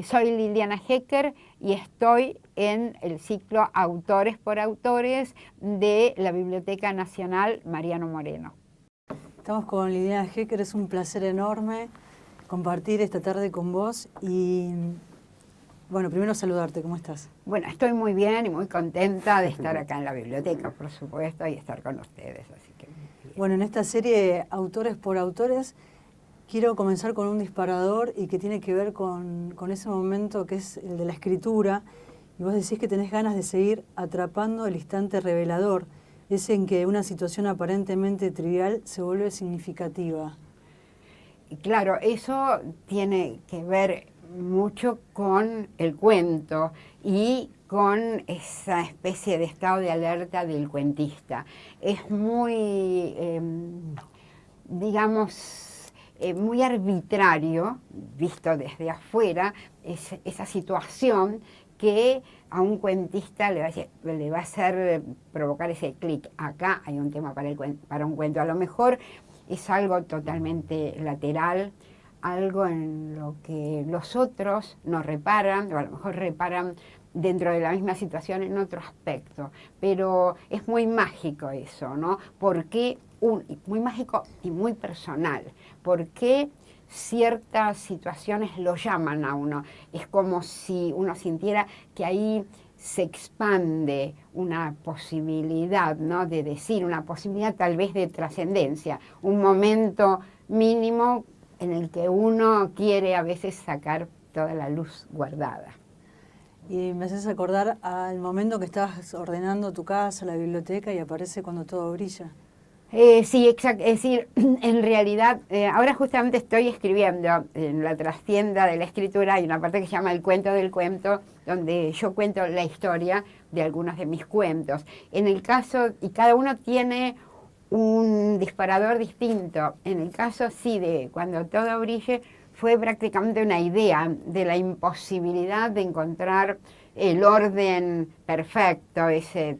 Soy Liliana Hecker y estoy en el ciclo Autores por Autores de la Biblioteca Nacional Mariano Moreno. Estamos con Liliana Hecker, es un placer enorme compartir esta tarde con vos y, bueno, primero saludarte, ¿cómo estás? Bueno, estoy muy bien y muy contenta de estar acá en la biblioteca, por supuesto, y estar con ustedes, así que... Bueno, en esta serie Autores por Autores quiero comenzar con un disparador y que tiene que ver con ese momento que es el de la escritura, y vos decís que tenés ganas de seguir atrapando el instante revelador, ese en que una situación aparentemente trivial se vuelve significativa. Y claro, eso tiene que ver mucho con el cuento y con esa especie de estado de alerta del cuentista. Es muy, digamos, muy arbitrario, visto desde afuera, esa situación que a un cuentista le va a hacer provocar ese clic. Acá hay un tema para un cuento. A lo mejor es algo totalmente lateral, algo en lo que los otros no reparan, o a lo mejor reparan dentro de la misma situación en otro aspecto. Pero es muy mágico eso, ¿no? Porque muy mágico y muy personal. Porque ciertas situaciones lo llaman a uno. Es como si uno sintiera que ahí se expande una posibilidad, ¿no? De decir, una posibilidad tal vez de trascendencia, un momento mínimo en el que uno quiere a veces sacar toda la luz guardada. Y me haces acordar al momento que estabas ordenando tu casa, la biblioteca, y aparece Cuando todo brilla. Sí, exacto. Es decir, en realidad, ahora justamente estoy escribiendo en la trastienda de la escritura, hay una parte que se llama El cuento del cuento, donde yo cuento la historia de algunos de mis cuentos. En el caso, y cada uno tiene un disparador distinto. En el caso, sí, de Cuando todo brille, fue prácticamente una idea de la imposibilidad de encontrar el orden perfecto, ese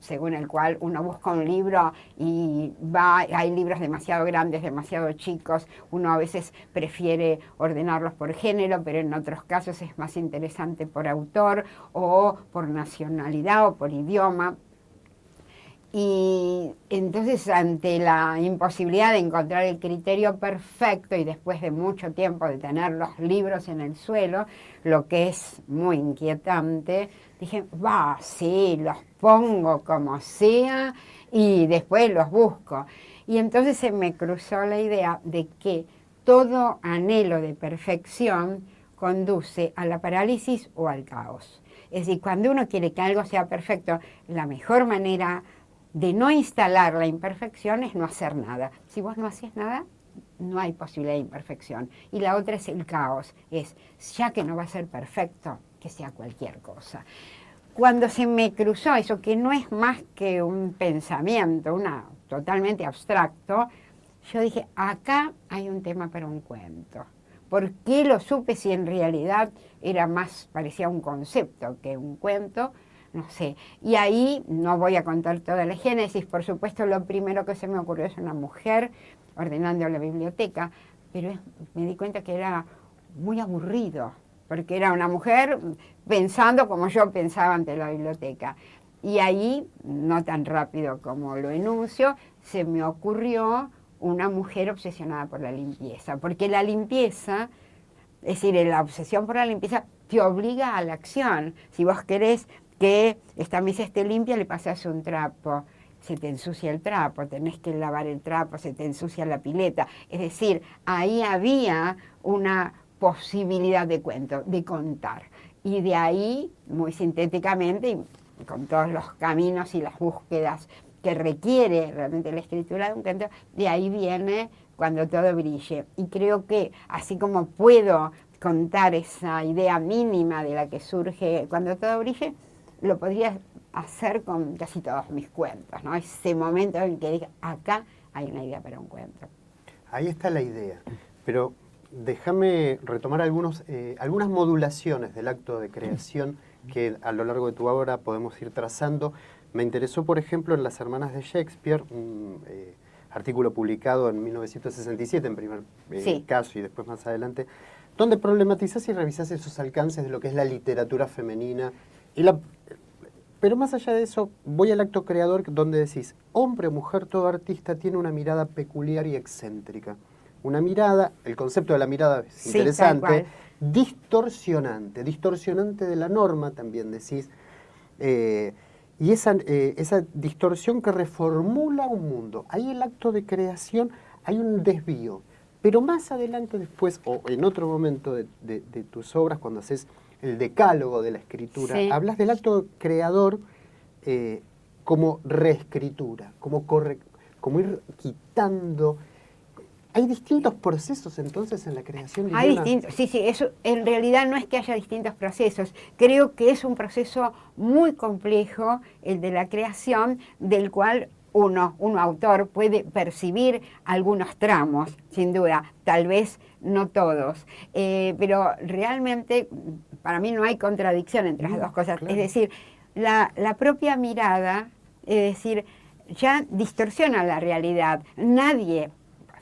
según el cual uno busca un libro y hay libros demasiado grandes, demasiado chicos, uno a veces prefiere ordenarlos por género, pero en otros casos es más interesante por autor o por nacionalidad o por idioma. Y entonces, ante la imposibilidad de encontrar el criterio perfecto y después de mucho tiempo de tener los libros en el suelo, lo que es muy inquietante, dije, sí, los pongo como sea y después los busco. Y entonces se me cruzó la idea de que todo anhelo de perfección conduce a la parálisis o al caos. Es decir, cuando uno quiere que algo sea perfecto, la mejor manera de no instalar la imperfección es no hacer nada. Si vos no haces nada, no hay posibilidad de imperfección. Y la otra es el caos, es ya que no va a ser perfecto, que sea cualquier cosa. Cuando se me cruzó eso, que no es más que un pensamiento, totalmente abstracto, yo dije, acá hay un tema para un cuento. ¿Por qué lo supe si en realidad parecía un concepto que un cuento? No sé. Y ahí no voy a contar toda la génesis, por supuesto, lo primero que se me ocurrió es una mujer ordenando la biblioteca, pero me di cuenta que era muy aburrido, porque era una mujer pensando como yo pensaba ante la biblioteca. Y ahí, no tan rápido como lo enuncio, se me ocurrió una mujer obsesionada por la limpieza, porque la limpieza, es decir, la obsesión por la limpieza te obliga a la acción. Si vos querés que esta mesa esté limpia, le pasas un trapo, se te ensucia el trapo, tenés que lavar el trapo, se te ensucia la pileta. Es decir, ahí había una posibilidad de cuento, de contar. Y de ahí, muy sintéticamente, y con todos los caminos y las búsquedas que requiere realmente la escritura de un cuento, de ahí viene Cuando todo brille. Y creo que así como puedo contar esa idea mínima de la que surge Cuando todo brille, lo podría hacer con casi todos mis cuentos, ¿no? Ese momento en que diga, acá hay una idea para un cuento. Ahí está la idea, pero déjame retomar algunas modulaciones del acto de creación que a lo largo de tu obra podemos ir trazando. Me interesó, por ejemplo, en Las Hermanas de Shakespeare, un artículo publicado en 1967, en primer Sí. caso, y después más adelante, donde problematizás y revisás esos alcances de lo que es la literatura femenina. Pero más allá de eso, voy al acto creador donde decís, hombre o mujer, todo artista tiene una mirada peculiar y excéntrica. Una mirada, el concepto de la mirada es Sí, interesante, distorsionante de la norma, también decís, y esa distorsión que reformula un mundo. Ahí el acto de creación hay un desvío, pero más adelante después, o en otro momento de tus obras, cuando haces el decálogo de la escritura, Sí. hablas del acto creador como reescritura, como ir quitando. ¿Hay distintos procesos entonces en la creación? Hay Liliana? distintos, sí, eso en realidad no es que haya distintos procesos, creo que es un proceso muy complejo el de la creación, del cual un autor puede percibir algunos tramos, sin duda, tal vez no todos, pero realmente para mí no hay contradicción entre las dos cosas, claro. es decir, la propia mirada, es decir, ya distorsiona la realidad,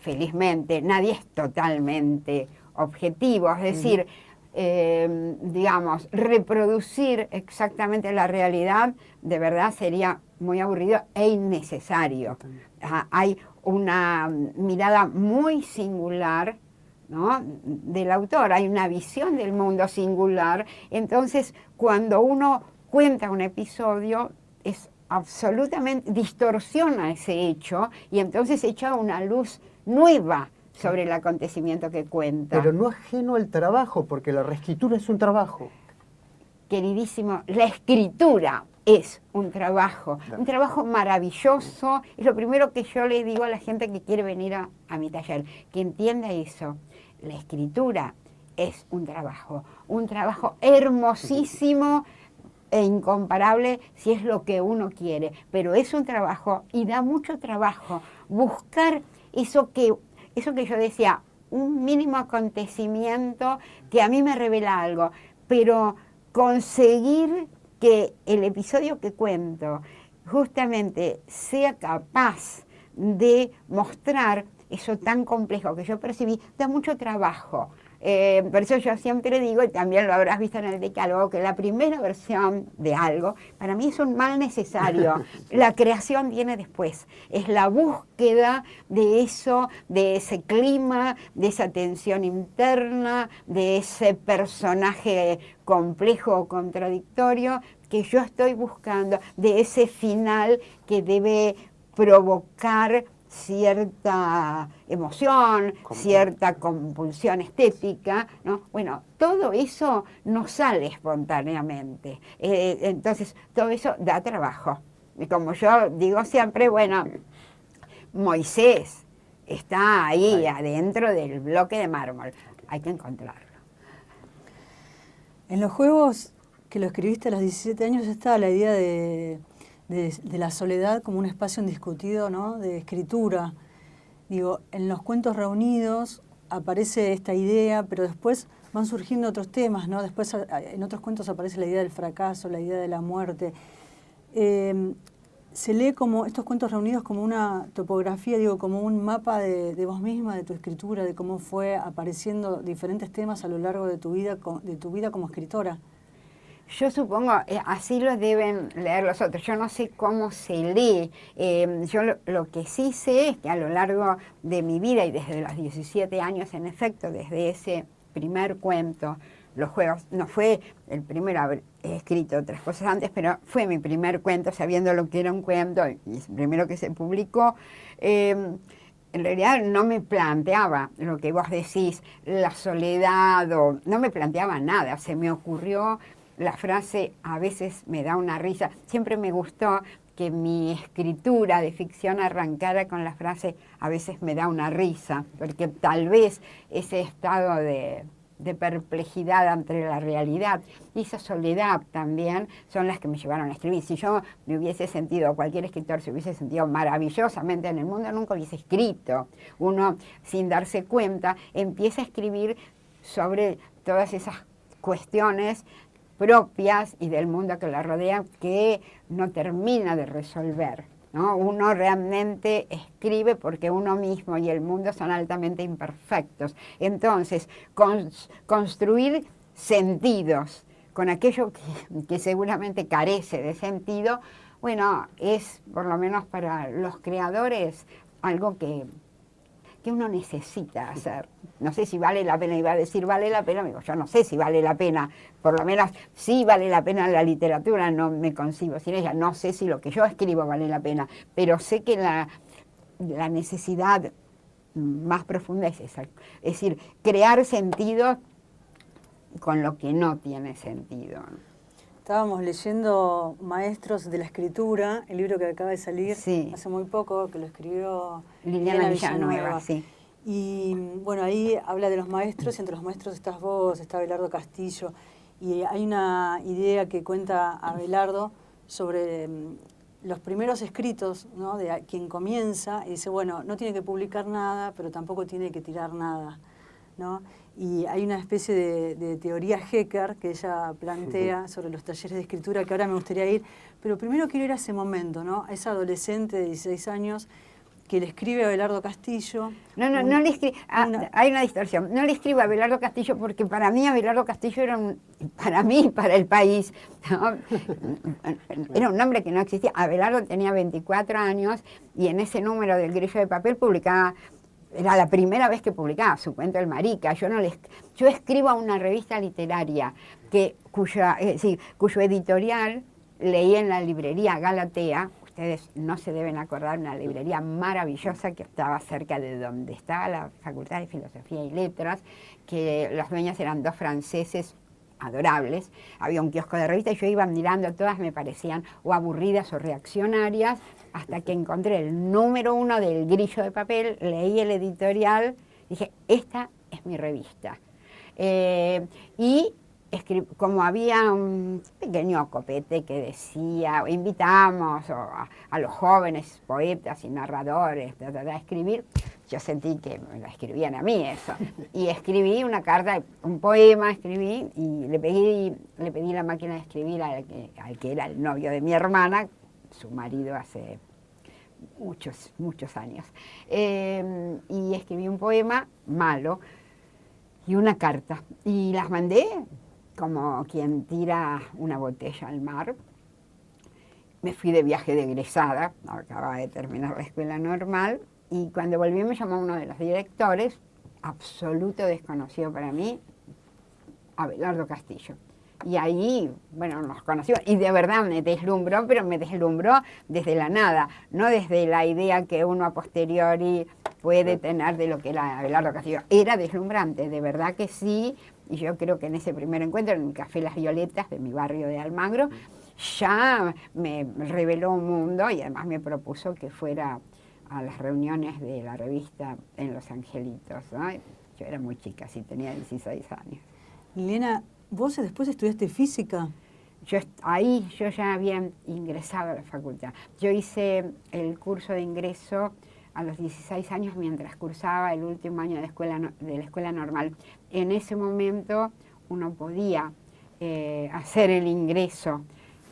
felizmente, nadie es totalmente objetivo, es decir, digamos, reproducir exactamente la realidad de verdad sería muy aburrido e innecesario. Hay una mirada muy singular, ¿no?, del autor, hay una visión del mundo singular, entonces cuando uno cuenta un episodio es absolutamente, distorsiona ese hecho y entonces echa una luz nueva sobre el acontecimiento que cuenta. Pero no ajeno al trabajo, porque la reescritura es un trabajo. Queridísimo, la escritura es un trabajo maravilloso. Es lo primero que yo le digo a la gente que quiere venir a mi taller, que entienda eso. La escritura es un trabajo hermosísimo e incomparable si es lo que uno quiere, pero es un trabajo y da mucho trabajo buscar eso que yo decía, un mínimo acontecimiento que a mí me revela algo, pero conseguir que el episodio que cuento justamente sea capaz de mostrar eso tan complejo que yo percibí, da mucho trabajo. Por eso yo siempre digo, y también lo habrás visto en el decálogo, que la primera versión de algo, para mí es un mal necesario. La creación viene después. Es la búsqueda de eso, de ese clima, de esa tensión interna, de ese personaje complejo o contradictorio que yo estoy buscando, de ese final que debe provocar cierta emoción, cierta compulsión estética, ¿no? Bueno, todo eso no sale espontáneamente. Entonces, todo eso da trabajo. Y como yo digo siempre, bueno, Moisés está ahí adentro del bloque de mármol. Hay que encontrarlo. En los juegos que lo escribiste a los 17 años está la idea de la soledad como un espacio indiscutido, ¿no?, de escritura. Digo, en los cuentos reunidos aparece esta idea, pero después van surgiendo otros temas, ¿no? Después en otros cuentos aparece la idea del fracaso, la idea de la muerte. Se lee como estos cuentos reunidos como una topografía, digo, como un mapa de vos misma, de tu escritura, de cómo fue apareciendo diferentes temas a lo largo de tu vida como escritora. Yo supongo, así lo deben leer los otros. Yo no sé cómo se lee. Yo lo que sí sé es que a lo largo de mi vida y desde los 17 años, en efecto, desde ese primer cuento, Los Juegos, no fue el primero, haber escrito otras cosas antes, pero fue mi primer cuento, sabiendo lo que era un cuento, y el primero que se publicó. En realidad no me planteaba lo que vos decís, la soledad, o no me planteaba nada, se me ocurrió. La frase a veces me da una risa. Siempre me gustó que mi escritura de ficción arrancara con la frase a veces me da una risa, porque tal vez ese estado de perplejidad ante la realidad y esa soledad también son las que me llevaron a escribir. Si yo me hubiese sentido, cualquier escritor se hubiese sentido maravillosamente en el mundo, nunca hubiese escrito. Uno, sin darse cuenta, empieza a escribir sobre todas esas cuestiones propias y del mundo que la rodea que no termina de resolver, ¿no? Uno realmente escribe porque uno mismo y el mundo son altamente imperfectos. Entonces, construir sentidos con aquello que seguramente carece de sentido, bueno, es por lo menos para los creadores algo que uno necesita hacer. No sé si vale la pena, iba a decir vale la pena, digo, yo no sé si vale la pena, por lo menos sí vale la pena la literatura, no me concibo sin ella, no sé si lo que yo escribo vale la pena, pero sé que la necesidad más profunda es esa, es decir, crear sentido con lo que no tiene sentido. Estábamos leyendo Maestros de la Escritura, el libro que acaba de salir hace muy poco, que lo escribió Liliana Villanueva. Sí. Y bueno, ahí habla de los maestros, y entre los maestros estás vos, está Abelardo Castillo, y hay una idea que cuenta Abelardo sobre los primeros escritos, ¿no? De quien comienza y dice, bueno, no tiene que publicar nada, pero tampoco tiene que tirar nada, ¿no? Y hay una especie de teoría Hecker que ella plantea sobre los talleres de escritura, que ahora me gustaría ir, pero primero quiero ir a ese momento, ¿no? A esa adolescente de 16 años que le escribe a Abelardo Castillo. No le escribe, hay una distorsión, no le escribo a Abelardo Castillo porque para mí Abelardo Castillo era para mí, para el país, ¿no? Era un nombre que no existía. Abelardo tenía 24 años y en ese número del Grillo de Papel publicaba. Era la primera vez que publicaba su cuento El Marica. Yo escribo a una revista literaria cuyo editorial leí en la librería Galatea. Ustedes no se deben acordar, una librería maravillosa que estaba cerca de donde estaba la Facultad de Filosofía y Letras, que los dueños eran dos franceses adorables. Había un kiosco de revistas y yo iba mirando, todas me parecían o aburridas o reaccionarias, hasta que encontré el número 1 del Grillo de Papel, leí el editorial, dije, esta es mi revista. Y como había un pequeño copete que decía, invitamos a los jóvenes poetas y narradores a escribir, yo sentí que me la escribían a mí eso. Y escribí una carta, un poema escribí, y le pedí la máquina de escribir al que era el novio de mi hermana, su marido hace muchos años. Y escribí un poema malo y una carta. Y las mandé como quien tira una botella al mar. Me fui de viaje de egresada, acababa de terminar la escuela normal, y cuando volví me llamó uno de los directores, absoluto desconocido para mí, Abelardo Castillo. Y ahí, bueno, nos conocimos, y de verdad me deslumbró, pero me deslumbró desde la nada, no desde la idea que uno a posteriori puede tener de lo que era Abelardo Castillo. Era deslumbrante, de verdad que sí, y yo creo que en ese primer encuentro, en el Café Las Violetas de mi barrio de Almagro, ya me reveló un mundo y además me propuso que fuera a las reuniones de la revista en Los Angelitos, ¿no? Yo era muy chica, sí, tenía 16 años. Liliana, ¿vos después estudiaste física? Yo ya había ingresado a la facultad. Yo hice el curso de ingreso a los 16 años mientras cursaba el último año de la escuela normal. En ese momento uno podía hacer el ingreso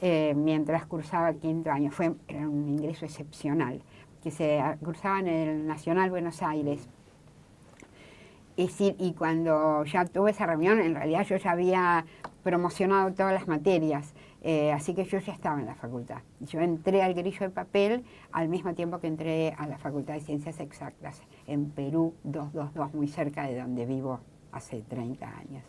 mientras cursaba el quinto año. Era un ingreso excepcional, que se cursaba en el Nacional Buenos Aires. Es decir, y cuando ya tuve esa reunión, en realidad yo ya había promocionado todas las materias, así que yo ya estaba en la facultad. Yo entré al Grillo de Papel al mismo tiempo que entré a la Facultad de Ciencias Exactas, en Perú 222, muy cerca de donde vivo hace 30 años.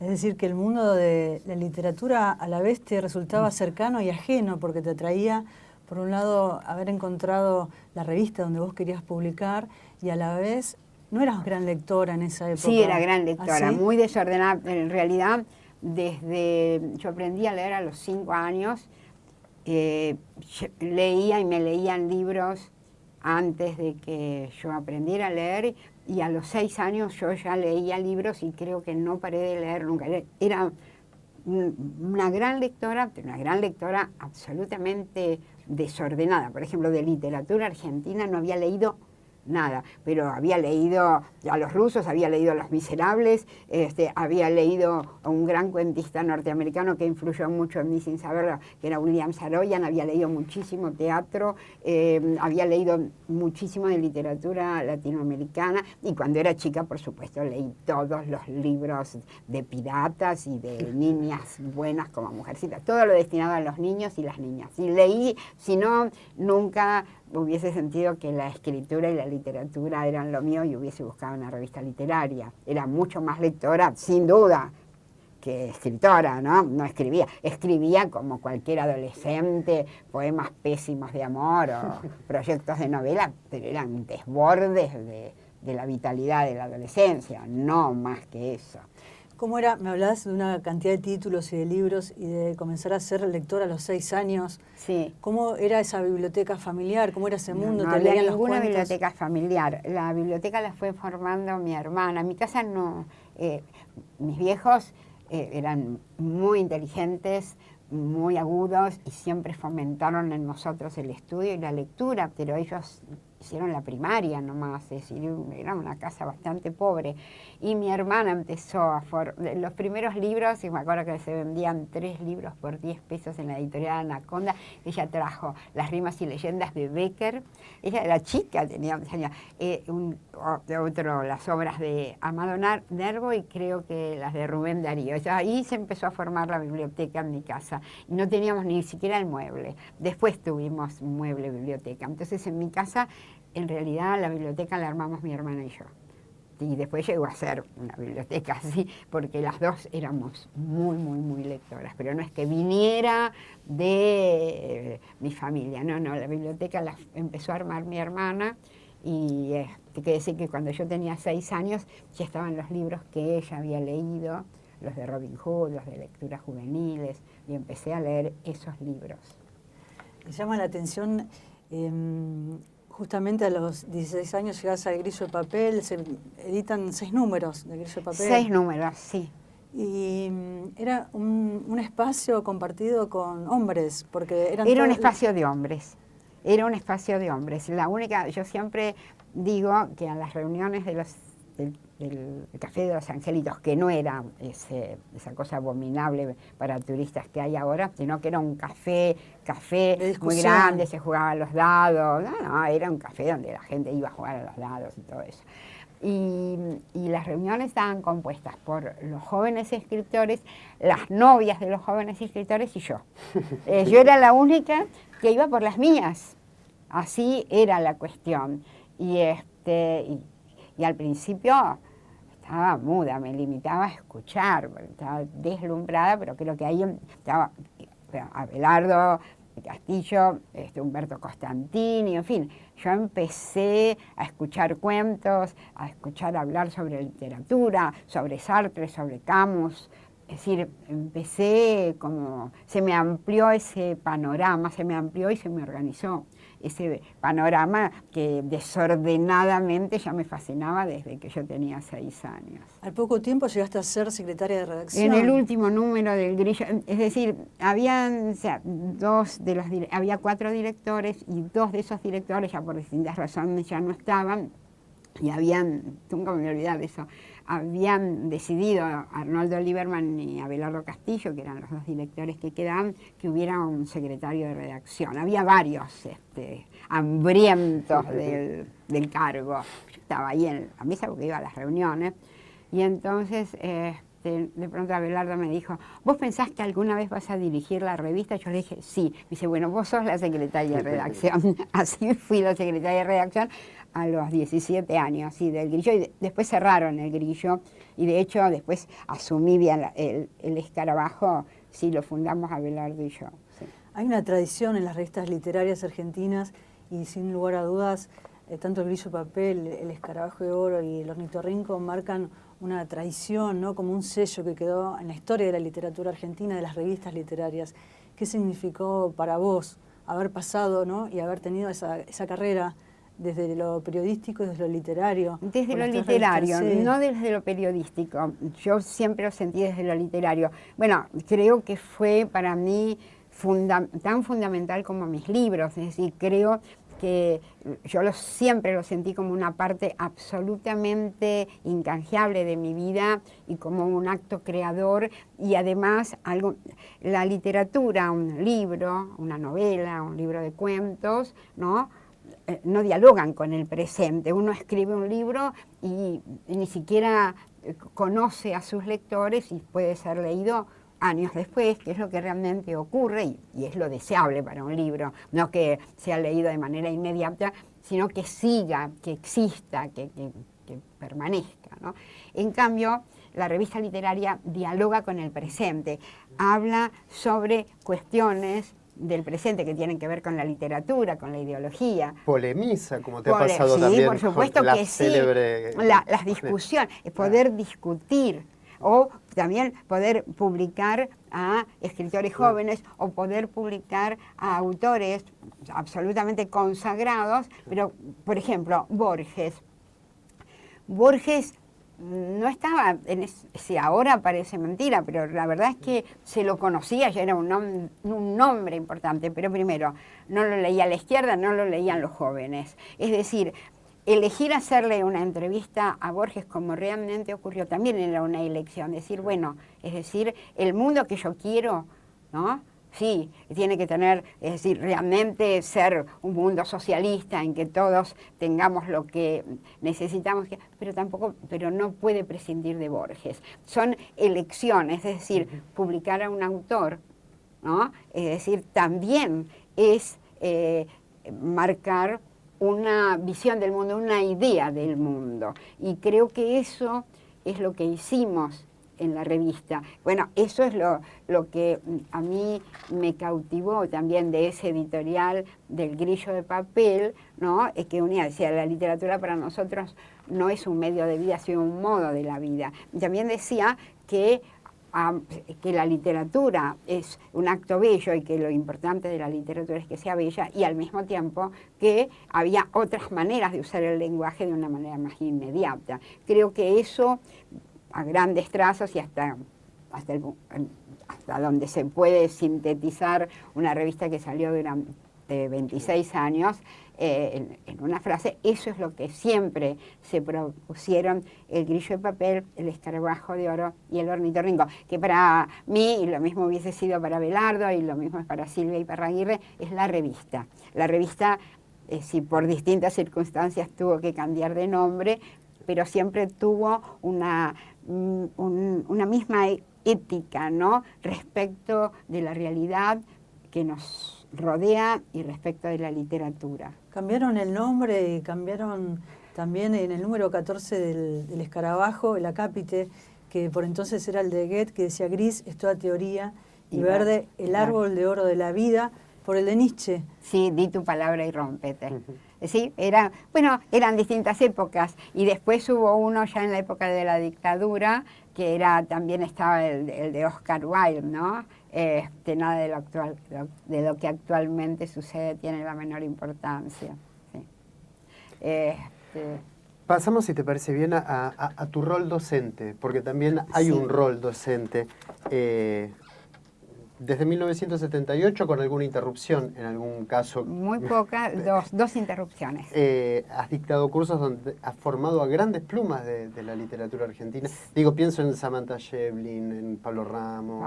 Es decir, que el mundo de la literatura a la vez te resultaba cercano y ajeno, porque te atraía, por un lado, haber encontrado la revista donde vos querías publicar, y a la vez no eras gran lectora en esa época. Sí, era gran lectora, ¿Ah, sí? muy desordenada. En realidad, yo aprendí a leer a los 5 años, leía y me leían libros antes de que yo aprendiera a leer, y a los 6 años yo ya leía libros y creo que no paré de leer nunca. Era una gran lectora absolutamente desordenada. Por ejemplo, de literatura argentina no había leído nada, pero había leído a los rusos, había leído Los Miserables, había leído a un gran cuentista norteamericano que influyó mucho en mí sin saberlo, que era William Saroyan, había leído muchísimo teatro, había leído muchísimo de literatura latinoamericana, y cuando era chica, por supuesto, leí todos los libros de piratas y de niñas buenas como Mujercitas, todo lo destinado a los niños y las niñas. Y leí, si no, nunca hubiese sentido que la escritura y la literatura eran lo mío y hubiese buscado una revista literaria. Era mucho más lectora, sin duda, que escritora, ¿no? No escribía. Escribía como cualquier adolescente, poemas pésimos de amor o proyectos de novela, pero eran desbordes de la vitalidad de la adolescencia, no más que eso. ¿Cómo era? Me hablabas de una cantidad de títulos y de libros y de comenzar a ser lectora a los 6 años. Sí. ¿Cómo era esa biblioteca familiar? ¿Cómo era ese mundo? No ¿Te había leían los ninguna cuentos? biblioteca familiar. La biblioteca la fue formando mi hermana. En mi casa no. Mis viejos eran muy inteligentes, muy agudos y siempre fomentaron en nosotros el estudio y la lectura, pero ellos hicieron la primaria nomás, es decir, era una casa bastante pobre. Y mi hermana empezó los primeros libros, y me acuerdo que se vendían 3 libros por 10 pesos en la editorial Anaconda. Ella trajo Las rimas y leyendas de Becker. Ella era chica, tenía las obras de Amado Nervo y creo que las de Rubén Darío. Ahí se empezó a formar la biblioteca en mi casa. Y no teníamos ni siquiera el mueble. Después tuvimos un mueble biblioteca. Entonces en mi casa, en realidad, la biblioteca la armamos mi hermana y yo. Y después llegó a ser una biblioteca así, porque las dos éramos muy, muy, muy lectoras. Pero no es que viniera de mi familia, no, la biblioteca la empezó a armar mi hermana. Y quiere decir que cuando yo tenía 6 años ya estaban los libros que ella había leído, los de Robin Hood, los de lecturas juveniles, y empecé a leer esos libros. Me llama la atención, justamente a los 16 años llegas al Grillo de Papel, se editan 6 números de Grillo de Papel. 6 números, sí. Y era un espacio compartido con hombres, porque eran... Era un espacio de hombres. Era un espacio de hombres. Yo siempre digo que a las reuniones del Café de los Angelitos, que no era esa cosa abominable para turistas que hay ahora, sino que era un café muy grande, se jugaban los dados, no, era un café donde la gente iba a jugar a los dados y todo eso. Y las reuniones estaban compuestas por los jóvenes escritores, las novias de los jóvenes escritores y yo. Yo era la única que iba por las mías. Así era la cuestión. Y al principio estaba muda, me limitaba a escuchar, estaba deslumbrada, pero creo que ahí estaba Abelardo Castillo, Humberto Costantini, en fin. Yo empecé a escuchar cuentos, a escuchar hablar sobre literatura, sobre Sartre, sobre Camus. Es decir, empecé se me amplió ese panorama, se me amplió y se me organizó ese panorama que desordenadamente ya me fascinaba desde que yo tenía 6 años. Al poco tiempo llegaste a ser secretaria de redacción. En el último número del Grillo, es decir, había 4 directores y 2 de esos directores ya por distintas razones ya no estaban y nunca me voy a olvidar de eso, habían decidido Arnoldo Lieberman y Abelardo Castillo, que eran los 2 directores que quedaban, que hubiera un secretario de redacción. Había varios hambrientos del cargo. Yo estaba ahí en la mesa porque iba a las reuniones y entonces de pronto Abelardo me dijo, ¿vos pensás que alguna vez vas a dirigir la revista? Yo le dije, sí. Me dice, bueno, vos sos la secretaria de redacción. Así fui la secretaria de redacción a los 17 años, sí, del Grillo, y después cerraron el Grillo, y de hecho después asumí bien el Escarabajo, sí, lo fundamos Abelardo y yo. Sí. Hay una tradición en las revistas literarias argentinas, y sin lugar a dudas, tanto el Grillo de Papel, el Escarabajo de Oro y el Ornitorrinco marcan una tradición, ¿no? Como un sello que quedó en la historia de la literatura argentina, de las revistas literarias. ¿Qué significó para vos haber pasado, ¿no? Y haber tenido esa carrera desde lo periodístico y desde lo literario? Desde lo literario, no desde lo periodístico. Yo siempre lo sentí desde lo literario. Bueno, creo que fue para mí tan fundamental como mis libros. Es decir, creo que yo siempre lo sentí como una parte absolutamente incanjeable de mi vida y como un acto creador, y además la literatura, un libro, una novela, un libro de cuentos, ¿no? No dialogan con el presente. Uno escribe un libro y ni siquiera conoce a sus lectores y puede ser leído años después, que es lo que realmente ocurre y es lo deseable para un libro, no que sea leído de manera inmediata, sino que siga, que exista, que permanezca, ¿no? En cambio, la revista literaria dialoga con el presente, habla sobre cuestiones del presente que tienen que ver con la literatura, con la ideología. Polemiza, como te ha pasado sí, también por supuesto con la que célebre... sí. Las discusiones, poder discutir, o también poder publicar a escritores jóvenes o poder publicar a autores absolutamente consagrados, pero, por ejemplo, Borges no estaba, si ahora parece mentira, pero la verdad es que se lo conocía, ya era un nombre importante, pero primero, no lo leía la izquierda, no lo leían los jóvenes. Es decir, elegir hacerle una entrevista a Borges como realmente ocurrió también era una elección, decir, bueno, es decir, el mundo que yo quiero, ¿no? Sí, tiene que tener, es decir, realmente ser un mundo socialista en que todos tengamos lo que necesitamos, pero no puede prescindir de Borges. Son elecciones, es decir, publicar a un autor, ¿no? Es decir, también es marcar una visión del mundo, una idea del mundo. Y creo que eso es lo que hicimos en la revista. Bueno, eso es lo que a mí me cautivó también de ese editorial del Grillo de Papel, ¿no? Es que unía, decía, la literatura para nosotros no es un medio de vida, sino un modo de la vida. También decía que la literatura es un acto bello y que lo importante de la literatura es que sea bella, y al mismo tiempo que había otras maneras de usar el lenguaje de una manera más inmediata. Creo que eso, a grandes trazos y hasta donde se puede sintetizar una revista que salió durante 26 años, en una frase, eso es lo que siempre se propusieron el Grillo de Papel, el Escarabajo de Oro y el Ornitorrinco, que para mí, y lo mismo hubiese sido para Belardo, y lo mismo es para Silvia Iparraguirre, es la revista. La revista, si por distintas circunstancias tuvo que cambiar de nombre, pero siempre tuvo una misma ética, ¿no? Respecto de la realidad que nos rodea y respecto de la literatura. Cambiaron el nombre y cambiaron también en el número 14 del Escarabajo, el acápite, que por entonces era el de Goethe, que decía gris es toda teoría, y verde el árbol de oro de la vida, por el de Nietzsche. Sí, di tu palabra y rómpete. Sí, eran distintas épocas, y después hubo uno ya en la época de la dictadura, que también estaba el de Oscar Wilde, ¿no? Nada de lo que actualmente sucede tiene la menor importancia. Sí. Pasamos, si te parece bien, a tu rol docente, porque también hay un rol docente. Desde 1978, con alguna interrupción en algún caso. Muy poca, dos interrupciones. Has dictado cursos donde has formado a grandes plumas de la literatura argentina. Digo, pienso en Samantha Schweblin, en Pablo Ramos.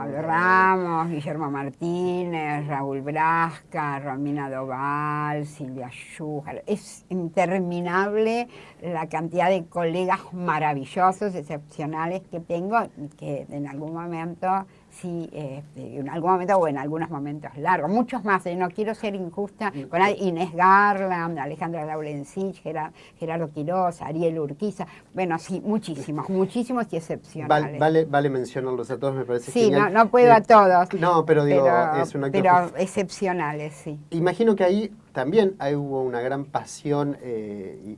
Guillermo Martínez, Raúl Brasca, Romina Doval, Silvia Schuher. Es interminable la cantidad de colegas maravillosos, excepcionales que tengo, que en algún momento... Sí, en algún momento o en algunos momentos largos, muchos más, no quiero ser injusta con Inés Garland, Alejandra Laurencich, Gerardo Quirós, Ariel Urquiza, bueno, sí, muchísimos y excepcionales. Vale mencionarlos a todos, me parece sí, genial. No puedo a todos. No, pero digo, es una pero excepcionales, sí. Imagino que ahí también hubo una gran pasión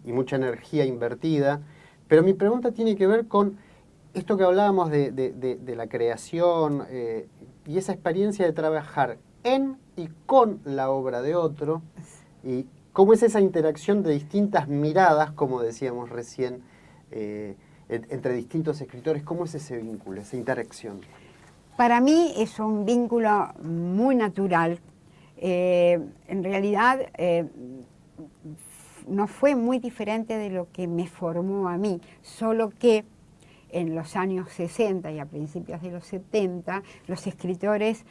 y mucha energía invertida, pero mi pregunta tiene que ver con esto que hablábamos de la creación y esa experiencia de trabajar en y con la obra de otro, y cómo es esa interacción de distintas miradas, como decíamos recién, entre distintos escritores, cómo es ese vínculo, esa interacción. Para mí es un vínculo muy natural. En realidad, no fue muy diferente de lo que me formó a mí, solo que en los años 60 y a principios de los 70, los escritores,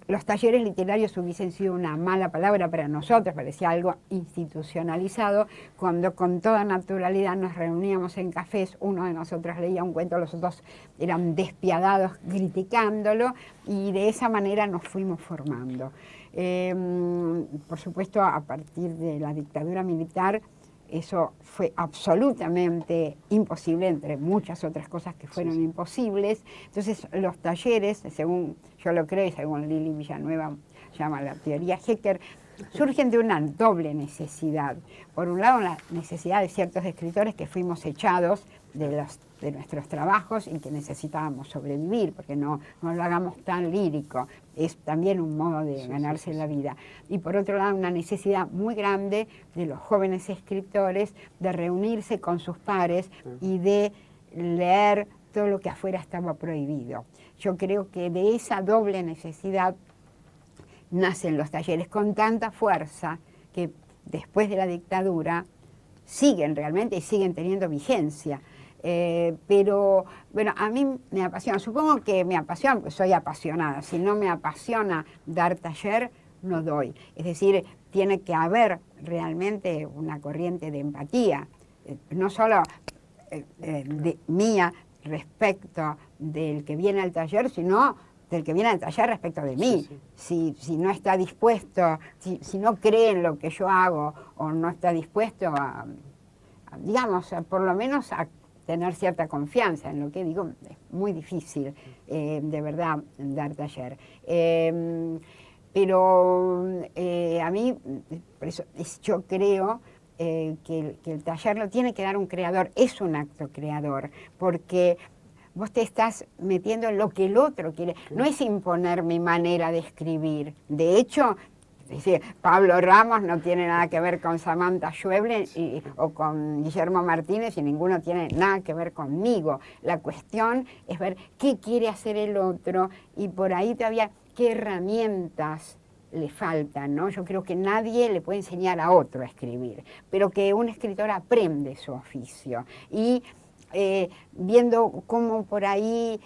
los talleres literarios hubiesen sido una mala palabra para nosotros, parecía algo institucionalizado, cuando con toda naturalidad nos reuníamos en cafés, uno de nosotros leía un cuento, los otros eran despiadados criticándolo, y de esa manera nos fuimos formando. Por supuesto, a partir de la dictadura militar, eso fue absolutamente imposible, entre muchas otras cosas que fueron imposibles. Entonces, los talleres, según yo lo creo y según Lili Villanueva llama la teoría Hecker, surgen de una doble necesidad. Por un lado, la necesidad de ciertos escritores que fuimos echados de nuestros trabajos y que necesitábamos sobrevivir, porque no lo hagamos tan lírico, es también un modo de ganarse la vida. Y por otro lado, una necesidad muy grande de los jóvenes escritores de reunirse con sus pares y de leer todo lo que afuera estaba prohibido. Yo creo que de esa doble necesidad nacen los talleres con tanta fuerza que después de la dictadura siguen realmente y siguen teniendo vigencia. Pero bueno, a mí me apasiona, supongo que me apasiona porque soy apasionada. Si no me apasiona dar taller, no doy. Es decir, tiene que haber realmente una corriente de empatía, no solo mía respecto del que viene al taller, sino del que viene al taller respecto de mí. Si no está dispuesto, si no cree en lo que yo hago o no está dispuesto digamos, por lo menos a tener cierta confianza en lo que digo, es muy difícil, de verdad, dar taller. Pero a mí, por eso, yo creo que el taller lo tiene que dar un creador, es un acto creador, porque vos te estás metiendo en lo que el otro quiere. No es imponer mi manera de escribir. De hecho, es decir, Pablo Ramos no tiene nada que ver con Samantha Schweblin o con Guillermo Martínez, y ninguno tiene nada que ver conmigo. La cuestión es ver qué quiere hacer el otro y por ahí todavía qué herramientas le faltan, ¿no? Yo creo que nadie le puede enseñar a otro a escribir, pero que un escritor aprende su oficio y viendo cómo por ahí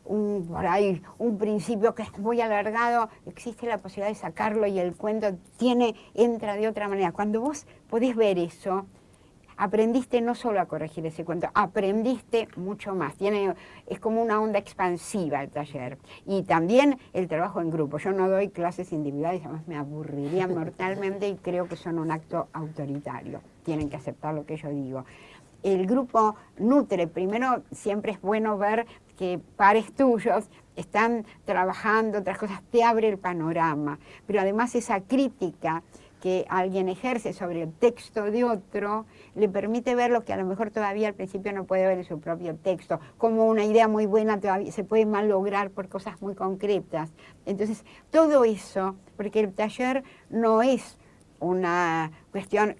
un principio que es muy alargado, existe la posibilidad de sacarlo y el cuento entra de otra manera. Cuando vos podés ver eso, aprendiste no solo a corregir ese cuento, aprendiste mucho más. Es como una onda expansiva el taller. Y también el trabajo en grupo. Yo no doy clases individuales, además me aburriría mortalmente y creo que son un acto autoritario. Tienen que aceptar lo que yo digo. El grupo nutre. Primero, siempre es bueno ver que pares tuyos están trabajando otras cosas, te abre el panorama. Pero además esa crítica que alguien ejerce sobre el texto de otro le permite ver lo que a lo mejor todavía al principio no puede ver en su propio texto, como una idea muy buena todavía se puede mal lograr por cosas muy concretas. Entonces, todo eso, porque el taller no es una cuestión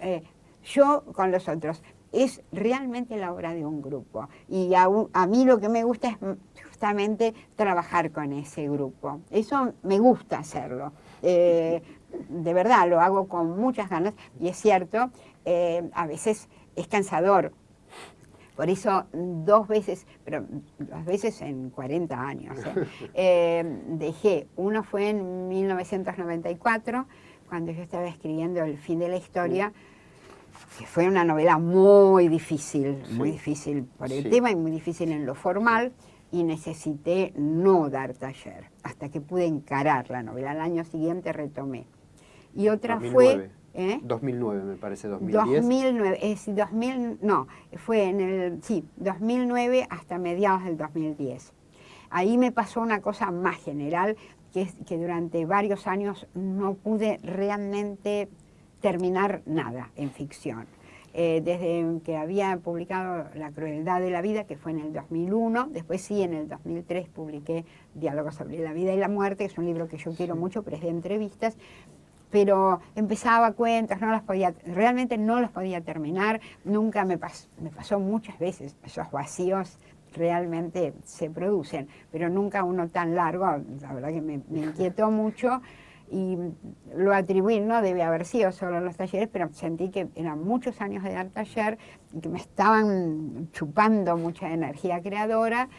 yo con los otros, es realmente la obra de un grupo. Y a mí lo que me gusta es justamente trabajar con ese grupo. Eso me gusta hacerlo. De verdad, lo hago con muchas ganas y es cierto, a veces es cansador. Por eso 2 veces, pero 2 veces en 40 años, dejé. Uno fue en 1994, cuando yo estaba escribiendo El fin de la historia, que fue una novela muy difícil por el tema y muy difícil en lo formal, y necesité no dar taller, hasta que pude encarar la novela. Al año siguiente retomé. Y otra 2009. fue... 2009 me parece, 2010. 2009, fue 2009 hasta mediados del 2010. Ahí me pasó una cosa más general, que es que durante varios años no pude realmente terminar nada en ficción. Desde que había publicado La crueldad de la vida, que fue en el 2001, después sí, en el 2003 publiqué Diálogos sobre la vida y la muerte, que es un libro que yo quiero mucho, pero es de entrevistas, pero empezaba cuentos, realmente no los podía terminar, nunca me pasó muchas veces, esos vacíos realmente se producen, pero nunca uno tan largo, la verdad que me inquietó mucho. y lo atribuí, no debe haber sido solo en los talleres, pero sentí que eran muchos años de dar taller y que me estaban chupando mucha energía creadora,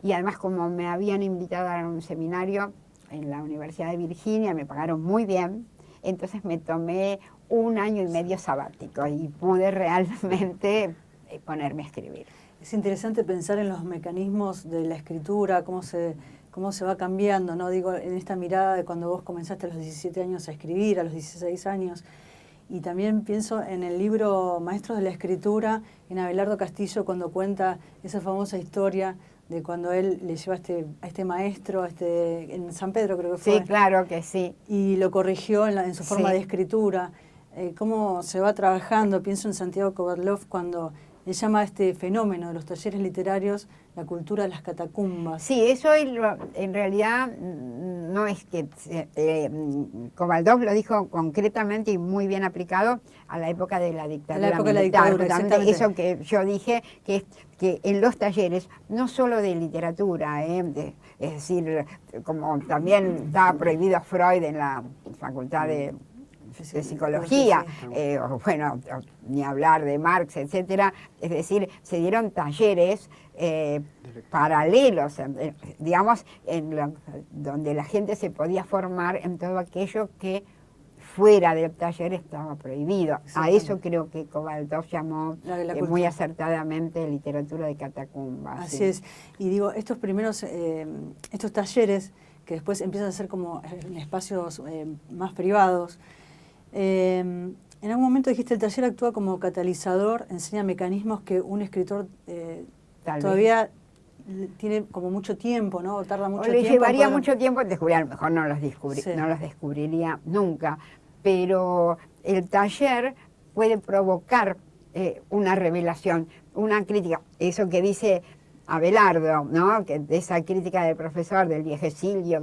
y además como me habían invitado a dar un seminario en la Universidad de Virginia, me pagaron muy bien, entonces me tomé 1 año y medio sabático y pude realmente ponerme a escribir. Es interesante pensar en los mecanismos de la escritura, cómo se va cambiando, ¿no? Digo, en esta mirada de cuando vos comenzaste a los 17 años a escribir, a los 16 años, y también pienso en el libro Maestros de la Escritura, en Abelardo Castillo, cuando cuenta esa famosa historia de cuando él le lleva a este maestro, en San Pedro creo que fue. Sí, claro que sí. Y lo corrigió en su forma de escritura. Cómo se va trabajando, pienso en Santiago Kovadlov cuando él llama a este fenómeno de los talleres literarios la cultura de las catacumbas. Sí, eso en realidad no es que Kovaldov lo dijo concretamente y muy bien aplicado a la época de la dictadura. A la época de la dictadura, exactamente. Eso que yo dije, que en los talleres, no solo de literatura, es decir, como también estaba prohibido Freud en la facultad de psicología, bueno, ni hablar de Marx, etcétera, es decir, se dieron talleres paralelos, digamos, donde la gente se podía formar en todo aquello que fuera del taller estaba prohibido. A eso creo que Kovaldov llamó muy acertadamente literatura de catacumbas. Así es. Y digo, estos primeros, estos talleres, que después empiezan a ser como en espacios más privados, en algún momento dijiste el taller actúa como catalizador, enseña mecanismos que un escritor todavía tiene como mucho tiempo, ¿no? O tarda mucho tiempo. Le llevaría mucho tiempo descubrir, a lo mejor no los descubriría nunca, pero el taller puede provocar una revelación, una crítica, eso que dice Abelardo, ¿no? Que de esa crítica del profesor, del viejecillo,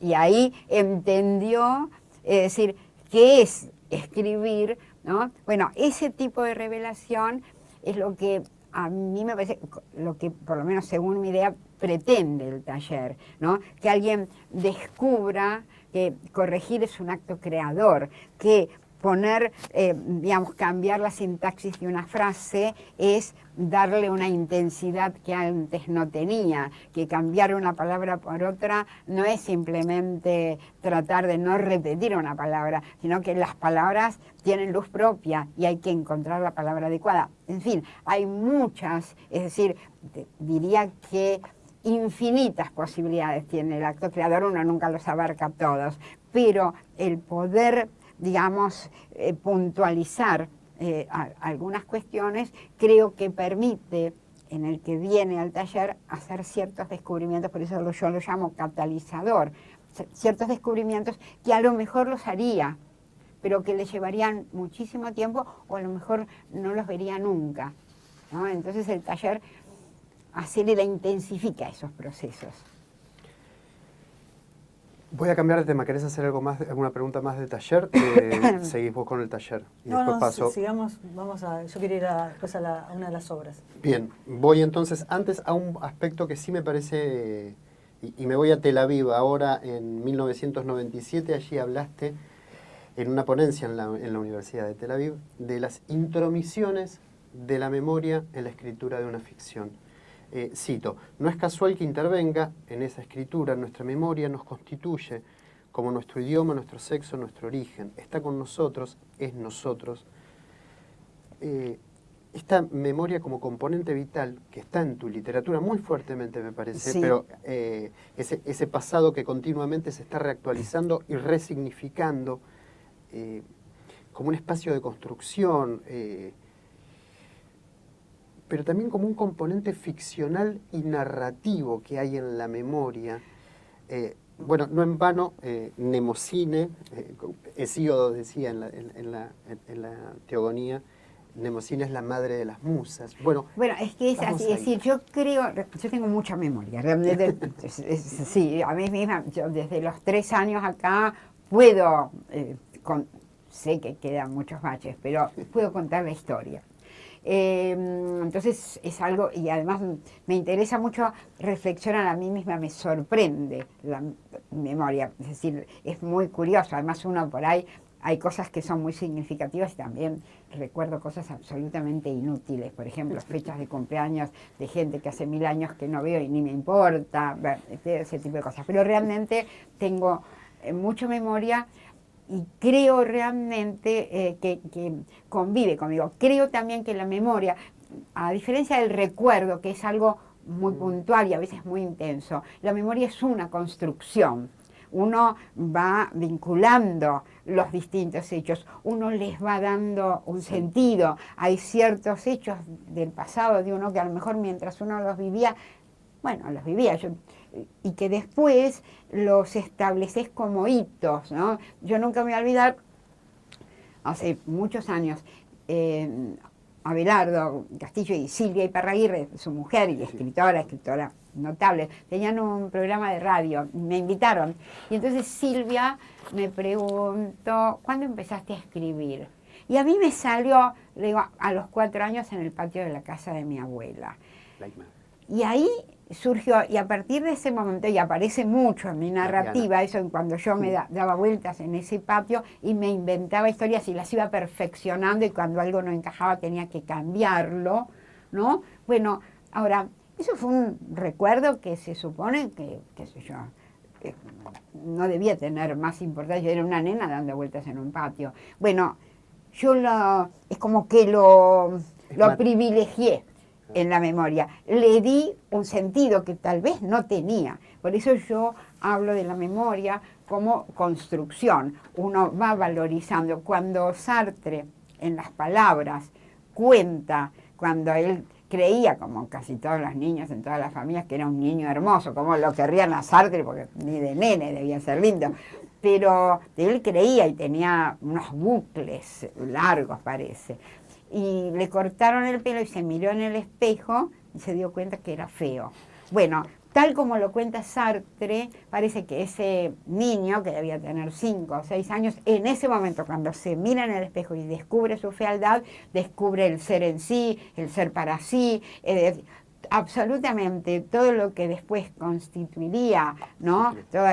y ahí entendió, es decir, qué es escribir, ¿no? Bueno, ese tipo de revelación es lo que a mí me parece, lo que por lo menos según mi idea pretende el taller, ¿no? Que alguien descubra que corregir es un acto creador, que poner, digamos, cambiar la sintaxis de una frase es darle una intensidad que antes no tenía, que cambiar una palabra por otra no es simplemente tratar de no repetir una palabra, sino que las palabras tienen luz propia y hay que encontrar la palabra adecuada. En fin, hay muchas, es decir, diría que infinitas posibilidades tiene el acto creador, uno nunca los abarca todos, pero el poder, digamos, puntualizar algunas cuestiones, creo que permite en el que viene al taller hacer ciertos descubrimientos, por eso yo lo llamo catalizador, ciertos descubrimientos que a lo mejor los haría, pero que le llevarían muchísimo tiempo o a lo mejor no los vería nunca, ¿no? Entonces el taller acelera, intensifica esos procesos. Voy a cambiar de tema. ¿Querés hacer algo más, alguna pregunta más de taller? Seguís vos con el taller. Y después paso. Sigamos, yo quería ir después a una de las obras. Bien, voy entonces antes a un aspecto que sí me parece, y me voy a Tel Aviv ahora en 1997, allí hablaste en una ponencia en la Universidad de Tel Aviv de las intromisiones de la memoria en la escritura de una ficción. Cito, no es casual que intervenga en esa escritura, nuestra memoria nos constituye como nuestro idioma, nuestro sexo, nuestro origen. Está con nosotros, es nosotros. Esta memoria como componente vital que está en tu literatura muy fuertemente me parece, sí. Pero ese pasado que continuamente se está reactualizando y resignificando como un espacio de construcción, pero también como un componente ficcional y narrativo que hay en la memoria. Bueno, no en vano, Mnemocine, Hesíodo decía en la Teogonía, Mnemocine es la madre de las musas. Bueno, es que es así, es decir, yo tengo mucha memoria, realmente, sí, a mí misma, yo desde los 3 años acá puedo, sé que quedan muchos baches, pero puedo contar la historia. Entonces es algo, y además me interesa mucho reflexionar a mí misma, me sorprende la memoria, es decir, es muy curioso, además uno por ahí, hay cosas que son muy significativas y también recuerdo cosas absolutamente inútiles, por ejemplo, fechas de cumpleaños de gente que hace 1000 años que no veo y ni me importa, ese tipo de cosas, pero realmente tengo mucha memoria. Y creo realmente que convive conmigo. Creo también que la memoria, a diferencia del recuerdo, que es algo muy puntual y a veces muy intenso, la memoria es una construcción. Uno va vinculando los distintos hechos, uno les va dando un sentido. Hay ciertos hechos del pasado de uno que a lo mejor mientras uno los vivía, bueno, los vivía yo, y que después los estableces como hitos, ¿no? Yo nunca me voy a olvidar, hace muchos años, Abelardo Castillo y Silvia Iparraguirre, su mujer y escritora notable, tenían un programa de radio, me invitaron. Y entonces Silvia me preguntó, ¿cuándo empezaste a escribir? Y a mí me salió, le digo, a los 4 años en el patio de la casa de mi abuela. Y ahí surgió, y a partir de ese momento, y aparece mucho en mi narrativa, eso cuando yo me daba vueltas en ese patio y me inventaba historias y las iba perfeccionando y cuando algo no encajaba tenía que cambiarlo, ¿no? Bueno, ahora, eso fue un recuerdo que se supone que, qué sé yo, no debía tener más importancia, era una nena dando vueltas en un patio. Bueno, es como que lo privilegié en la memoria, le di un sentido que tal vez no tenía. Por eso yo hablo de la memoria como construcción. Uno va valorizando. Cuando Sartre, en las palabras, cuenta, cuando él creía, como casi todos los niños en todas las familias, que era un niño hermoso, como lo querrían a Sartre, porque ni de nene debía ser lindo, pero él creía y tenía unos bucles largos, parece. Y le cortaron el pelo y se miró en el espejo y se dio cuenta que era feo. Bueno, tal como lo cuenta Sartre, parece que ese niño, que debía tener 5 o 6 años, en ese momento, cuando se mira en el espejo y descubre su fealdad, descubre el ser en sí, el ser para sí, absolutamente todo lo que después constituiría, ¿no? Todo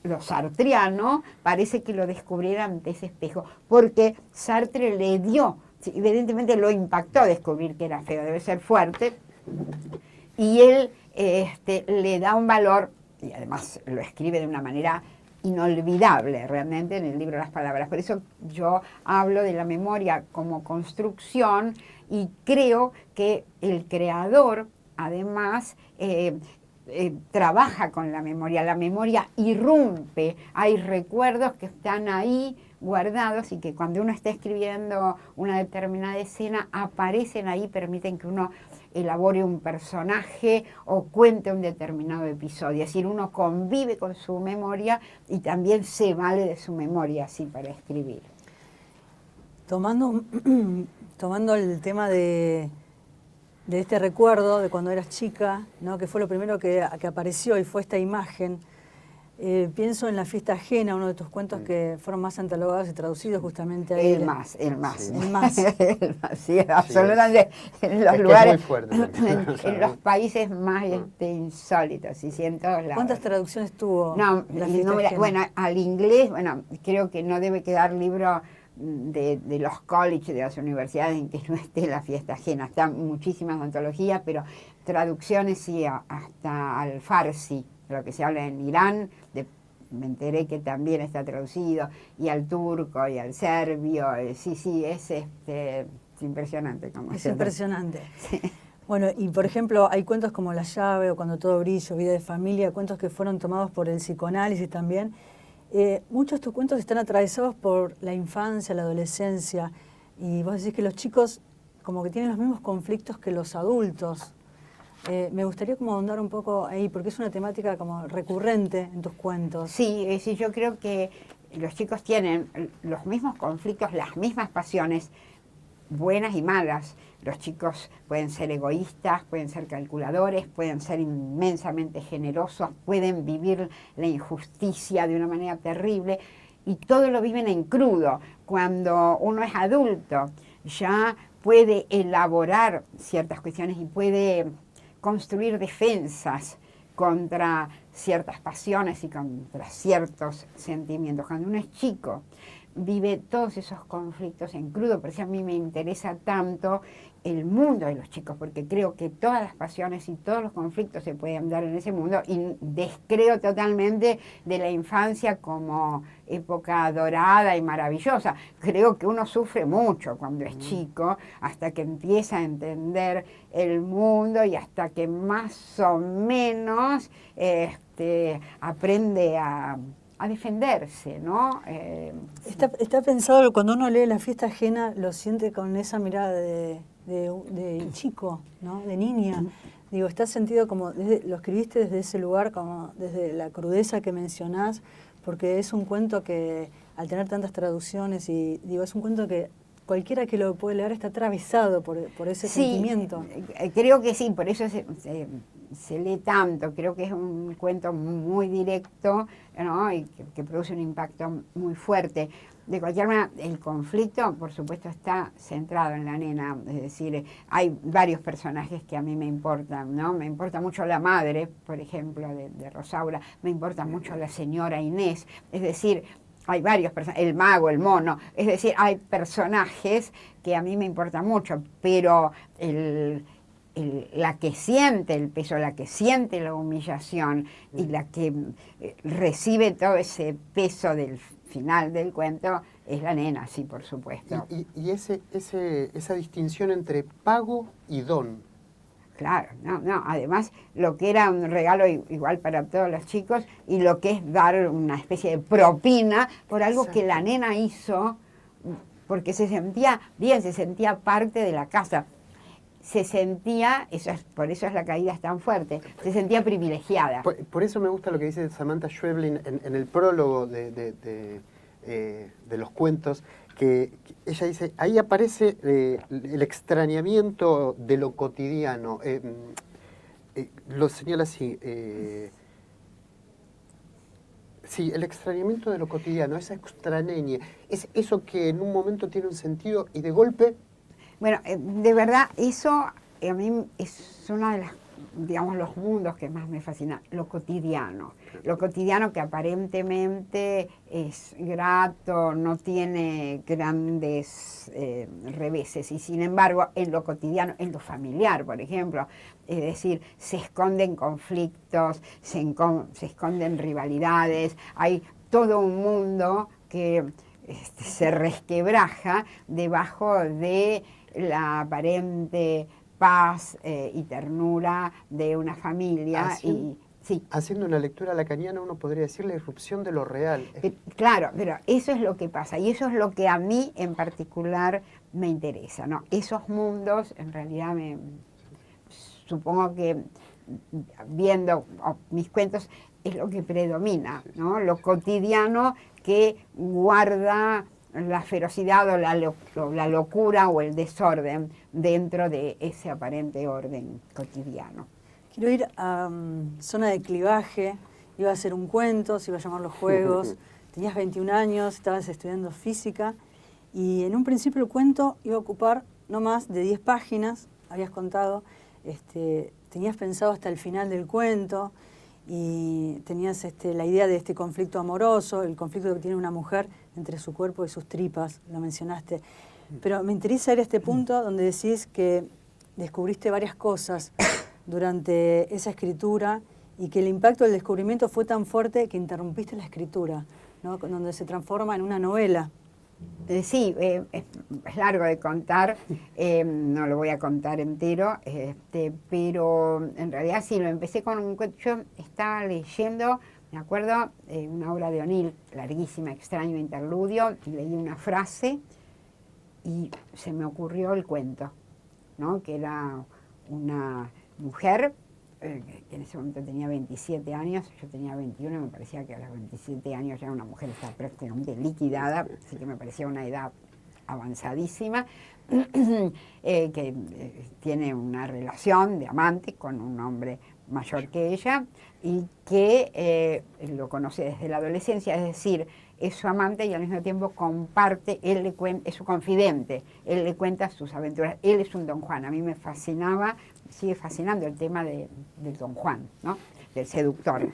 lo sartriano, parece que lo descubriera ante ese espejo, porque Sartre le dio, evidentemente lo impactó descubrir que era feo, debe ser fuerte, y él le da un valor, y además lo escribe de una manera inolvidable realmente en el libro Las Palabras. Por eso yo hablo de la memoria como construcción y creo que el creador además trabaja con la memoria irrumpe, hay recuerdos que están ahí guardados y que cuando uno está escribiendo una determinada escena aparecen ahí, permiten que uno elabore un personaje o cuente un determinado episodio. Es decir, uno convive con su memoria y también se vale de su memoria así para escribir. Tomando el tema de este recuerdo de cuando eras chica, ¿no? Que fue lo primero que apareció y fue esta imagen, pienso en La fiesta ajena, uno de tus cuentos que fueron más antologados y traducidos justamente a él. El más. Sí, absolutamente. En los es lugares, muy fuerte, en los países más insólitos, y en todos lados. ¿Cuántas traducciones tuvo? No, bueno, al inglés, bueno, creo que no debe quedar libro de los colleges, de las universidades en que no esté La fiesta ajena. Están muchísimas antologías, pero traducciones sí, hasta al farsi, lo que se habla en Irán, me enteré que también está traducido, y al turco y al serbio, sí, es impresionante. Es impresionante. Sí. Bueno, y por ejemplo, hay cuentos como La llave o Cuando todo brilla, Vida de familia, cuentos que fueron tomados por el psicoanálisis también. Muchos de tus cuentos están atravesados por la infancia, la adolescencia, y vos decís que los chicos como que tienen los mismos conflictos que los adultos. Me gustaría como ahondar un poco ahí, porque es una temática como recurrente en tus cuentos. Sí, yo creo que los chicos tienen los mismos conflictos, las mismas pasiones, buenas y malas. Los chicos pueden ser egoístas, pueden ser calculadores, pueden ser inmensamente generosos, pueden vivir la injusticia de una manera terrible, y todo lo viven en crudo. Cuando uno es adulto, ya puede elaborar ciertas cuestiones y puede construir defensas contra ciertas pasiones y contra ciertos sentimientos. Cuando uno es chico, vive todos esos conflictos en crudo, por eso a mí me interesa tanto el mundo de los chicos, porque creo que todas las pasiones y todos los conflictos se pueden dar en ese mundo, y descreo totalmente de la infancia como época dorada y maravillosa. Creo que uno sufre mucho cuando es chico, hasta que empieza a entender el mundo y hasta que más o menos aprende a defenderse, ¿no? Está pensado, cuando uno lee La fiesta ajena, lo siente con esa mirada de chico, ¿no? De niña. Digo, está sentido como, lo escribiste desde ese lugar, como desde la crudeza que mencionás, porque es un cuento que, al tener tantas traducciones, y digo, es un cuento que cualquiera que lo puede leer está atravesado por ese sentimiento. Creo que sí, por eso se lee tanto. Creo que es un cuento muy directo, ¿no? Y que produce un impacto muy fuerte. De cualquier manera, el conflicto, por supuesto, está centrado en la nena. Es decir, hay varios personajes que a mí me importan, ¿no? Me importa mucho la madre, por ejemplo, de Rosaura. Me importa mucho la señora Inés. Es decir, hay varios personajes, el mago, el mono. Es decir, hay personajes que a mí me importan mucho, pero la que siente el peso, la que siente la humillación y la que recibe todo ese peso del final del cuento es la nena, sí, por supuesto. Y esa distinción entre pago y don. Claro, no, además lo que era un regalo igual para todos los chicos y lo que es dar una especie de propina por algo que la nena hizo, porque se sentía bien, se sentía parte de la casa. Se sentía, por eso es la caída es tan fuerte, se sentía privilegiada. Por eso me gusta lo que dice Samantha Schweblin en el prólogo de los cuentos, que ella dice, ahí aparece el extrañamiento de lo cotidiano. Lo señala así, sí, el extrañamiento de lo cotidiano, esa extrañeña, es eso que en un momento tiene un sentido y de golpe... Bueno, de verdad, eso a mí es una de las, digamos, los mundos que más me fascina, lo cotidiano que aparentemente es grato, no tiene grandes reveses, y sin embargo, en lo cotidiano, en lo familiar, por ejemplo, es decir, se esconden conflictos, se esconden rivalidades, hay todo un mundo que se resquebraja debajo de la aparente paz y ternura de una familia. Haciendo una lectura lacaniana, uno podría decir la irrupción de lo real. Claro, pero eso es lo que pasa, y eso es lo que a mí en particular me interesa, ¿no? Esos mundos, en realidad, supongo que viendo mis cuentos, es lo que predomina, ¿no? Lo cotidiano que guarda la ferocidad o la locura o el desorden dentro de ese aparente orden cotidiano. Quiero ir a Zona de Clivaje. Iba a hacer un cuento, se iba a llamar Los Juegos. Tenías 21 años, estabas estudiando física y en un principio el cuento iba a ocupar no más de 10 páginas, habías contado. Tenías pensado hasta el final del cuento y tenías la idea de este conflicto amoroso, el conflicto que tiene una mujer entre su cuerpo y sus tripas, lo mencionaste. Pero me interesa ir a este punto donde decís que descubriste varias cosas durante esa escritura y que el impacto del descubrimiento fue tan fuerte que interrumpiste la escritura, ¿no? Donde se transforma en una novela. Sí, es largo de contar, no lo voy a contar entero, pero en realidad sí, lo empecé con un cuento. Yo estaba leyendo, me acuerdo, una obra de O'Neill, larguísima, Extraño Interludio, y leí una frase y se me ocurrió el cuento, ¿no? Que era una mujer que en ese momento tenía 27 años, yo tenía 21, me parecía que a los 27 años ya una mujer estaba prácticamente liquidada, así que me parecía una edad avanzadísima, que tiene una relación de amante con un hombre mayor que ella y que lo conoce desde la adolescencia, es decir, es su amante y al mismo tiempo comparte, él le cuenta, es su confidente, él le cuenta sus aventuras, él es un Don Juan. A mí me fascinaba, sigue fascinando el tema del Don Juan, ¿no? Del seductor.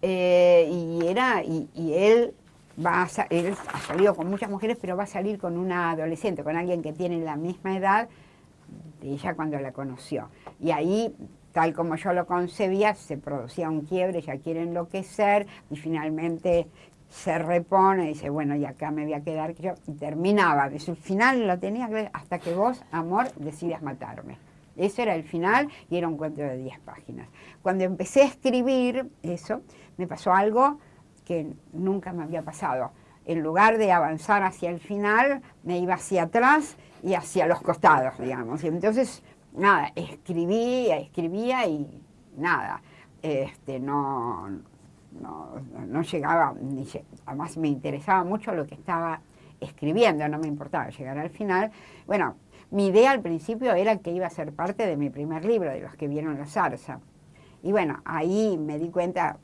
Y él él ha salido con muchas mujeres, pero va a salir con una adolescente, con alguien que tiene la misma edad de ella cuando la conoció. Y ahí, tal como yo lo concebía, se producía un quiebre, ella quiere enloquecer y finalmente se repone y dice, bueno, y acá me voy a quedar yo, y terminaba. El final lo tenía que ver hasta que vos, amor, decidas matarme. Ese era el final y era un cuento de 10 páginas. Cuando empecé a escribir eso, me pasó algo que nunca me había pasado. En lugar de avanzar hacia el final, me iba hacia atrás y hacia los costados, digamos. Y entonces, nada, escribía y nada. No llegaba, además me interesaba mucho lo que estaba escribiendo, no me importaba llegar al final. Bueno, mi idea al principio era que iba a ser parte de mi primer libro, de los que vieron la zarza. Y bueno, ahí me di cuenta,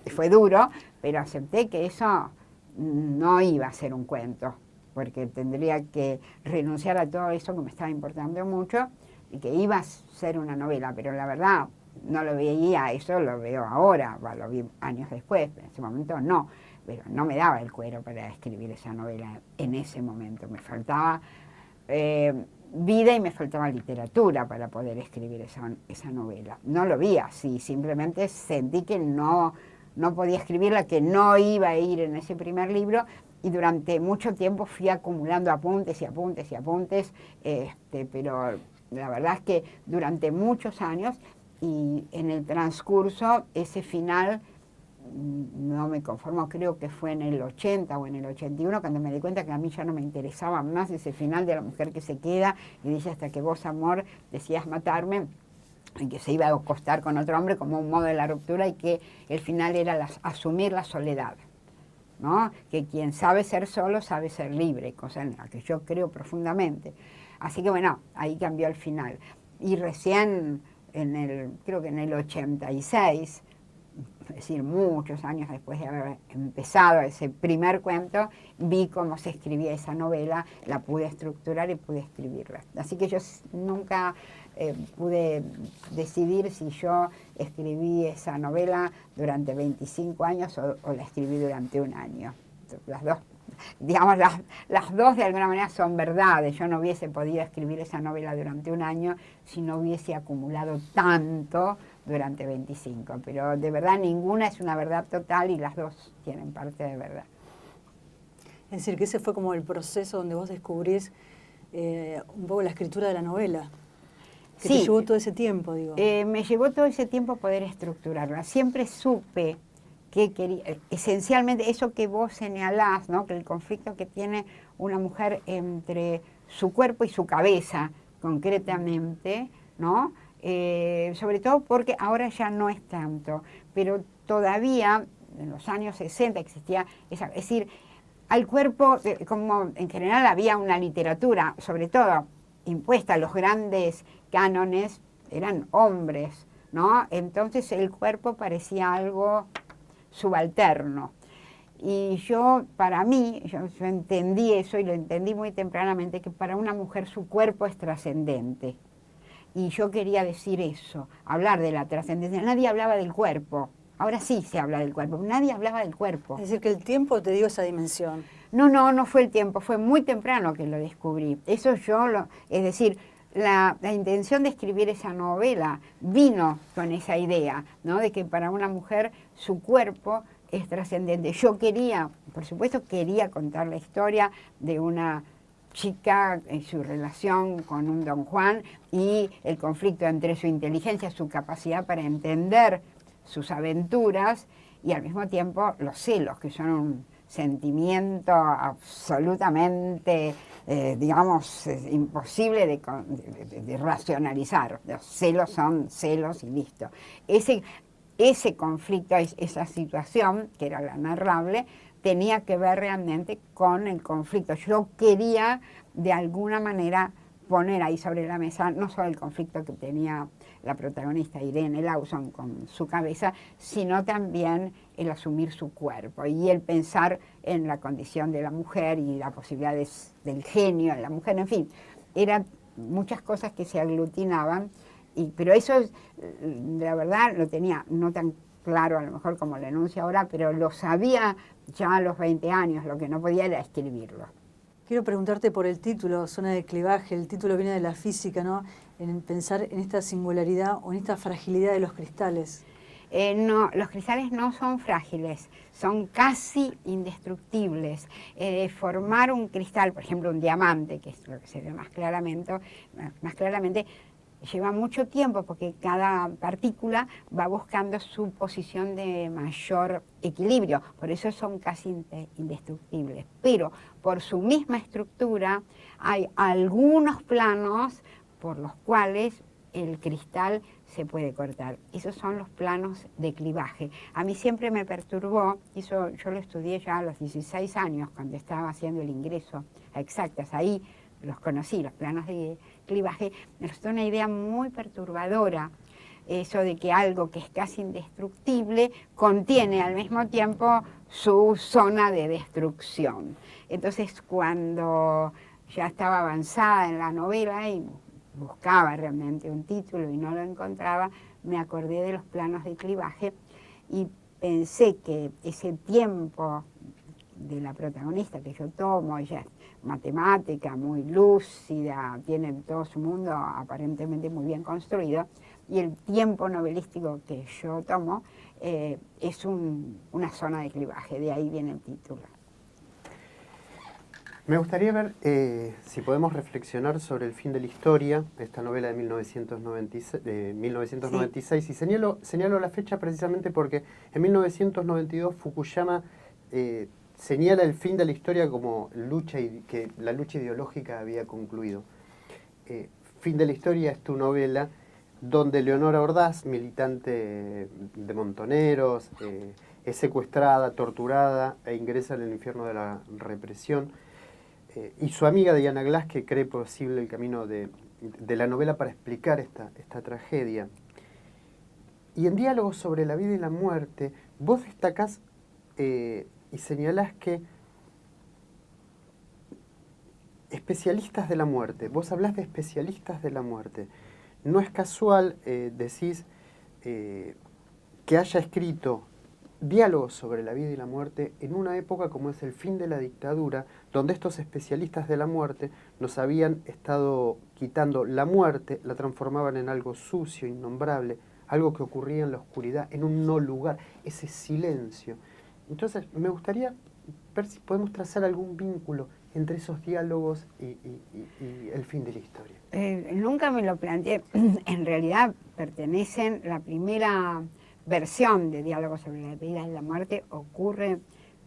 fue duro, pero acepté que eso no iba a ser un cuento, porque tendría que renunciar a todo eso que me estaba importando mucho y que iba a ser una novela, pero la verdad no lo veía, eso lo veo ahora, lo vi años después, pero en ese momento no, pero no me daba el cuero para escribir esa novela en ese momento, me faltaba vida y me faltaba literatura para poder escribir esa novela. No lo vi así, simplemente sentí que no podía escribirla, que no iba a ir en ese primer libro, y durante mucho tiempo fui acumulando apuntes y apuntes y apuntes, pero la verdad es que durante muchos años y en el transcurso ese final no me conformo, creo que fue en el 80 o en el 81 cuando me di cuenta que a mí ya no me interesaba más ese final de la mujer que se queda y dice hasta que vos, amor, decías matarme, y que se iba a acostar con otro hombre como un modo de la ruptura, y que el final era asumir la soledad, ¿no? Que quien sabe ser solo sabe ser libre, cosa en la que yo creo profundamente. Así que bueno, ahí cambió el final. Y recién, creo que en el 86, es decir, muchos años después de haber empezado ese primer cuento, vi cómo se escribía esa novela, la pude estructurar y pude escribirla. Así que yo nunca pude decidir si yo escribí esa novela durante 25 años o la escribí durante un año. Las dos, digamos, las dos de alguna manera son verdades. Yo no hubiese podido escribir esa novela durante un año si no hubiese acumulado tanto durante 25, pero de verdad ninguna es una verdad total y las dos tienen parte de verdad. Es decir, que ese fue como el proceso donde vos descubrís un poco la escritura de la novela, que sí, te llevó todo ese tiempo, digo. Me llevó todo ese tiempo poder estructurarla. Siempre supe que quería, esencialmente eso que vos señalás, ¿no? Que el conflicto que tiene una mujer entre su cuerpo y su cabeza, concretamente, ¿no? Sobre todo porque ahora ya no es tanto, pero todavía en los años 60 existía esa, es decir, al cuerpo, como en general había una literatura, sobre todo impuesta, los grandes cánones eran hombres, ¿no? Entonces el cuerpo parecía algo subalterno. Y para mí, yo entendí eso y lo entendí muy tempranamente, que para una mujer su cuerpo es trascendente. Y yo quería decir eso, hablar de la trascendencia. Nadie hablaba del cuerpo. Ahora sí se habla del cuerpo, nadie hablaba del cuerpo. Es decir, que el tiempo te dio esa dimensión. No fue el tiempo, fue muy temprano que lo descubrí. Eso es decir, la intención de escribir esa novela vino con esa idea, ¿no? De que para una mujer su cuerpo es trascendente. Yo por supuesto quería contar la historia de una chica en su relación con un Don Juan y el conflicto entre su inteligencia, su capacidad para entender sus aventuras y al mismo tiempo los celos, que son un sentimiento absolutamente, imposible de racionalizar. Los celos son celos y listo. Ese conflicto, esa situación, que era la narrable, tenía que ver realmente con el conflicto. Yo quería, de alguna manera, poner ahí sobre la mesa no solo el conflicto que tenía la protagonista Irene Lawson con su cabeza, sino también el asumir su cuerpo y el pensar en la condición de la mujer y las posibilidades del genio de la mujer, en fin, eran muchas cosas que se aglutinaban, pero eso, la verdad, lo tenía no tan claro a lo mejor como lo enuncia ahora, pero lo sabía ya a los 20 años, lo que no podía era escribirlo. Quiero preguntarte por el título, Zona de Clivaje. El título viene de la física, ¿no? En pensar en esta singularidad o en esta fragilidad de los cristales. No, los cristales no son frágiles, son casi indestructibles. Formar un cristal, por ejemplo un diamante, que es lo que se ve más claramente, lleva mucho tiempo porque cada partícula va buscando su posición de mayor equilibrio, por eso son casi indestructibles. Pero por su misma estructura hay algunos planos por los cuales el cristal se puede cortar. Esos son los planos de clivaje. A mí siempre me perturbó, yo lo estudié ya a los 16 años, cuando estaba haciendo el ingreso a Exactas, ahí los conocí, los planos de clivaje. Me resultó una idea muy perturbadora, eso de que algo que es casi indestructible contiene al mismo tiempo su zona de destrucción. Entonces, cuando ya estaba avanzada en la novela y buscaba realmente un título y no lo encontraba, me acordé de los planos de clivaje y pensé que ese tiempo de la protagonista que yo tomo, ella es matemática, muy lúcida, tiene todo su mundo aparentemente muy bien construido, y el tiempo novelístico que yo tomo es una zona de clivaje, de ahí viene el título. Me gustaría ver si podemos reflexionar sobre El fin de la historia, esta novela de 1996, sí. Y señalo la fecha precisamente porque en 1992 Fukuyama señala el fin de la historia como que la lucha ideológica había concluido. Fin de la historia es tu novela donde Leonora Ordaz, militante de Montoneros, es secuestrada, torturada e ingresa en el infierno de la represión. Y su amiga Diana Glass, que cree posible el camino de la novela para explicar esta tragedia. Y en Diálogos sobre la vida y la muerte, vos destacás y señalás que especialistas de la muerte, vos hablás de especialistas de la muerte. No es casual, decís, que haya escrito Diálogos sobre la vida y la muerte en una época como es el fin de la dictadura, donde estos especialistas de la muerte nos habían estado quitando la muerte, la transformaban en algo sucio, innombrable, algo que ocurría en la oscuridad, en un no lugar, ese silencio. Entonces, me gustaría ver si podemos trazar algún vínculo entre esos diálogos y el fin de la historia. Nunca me lo planteé. En realidad pertenecen, la primera versión de Diálogos sobre la vida y la muerte ocurre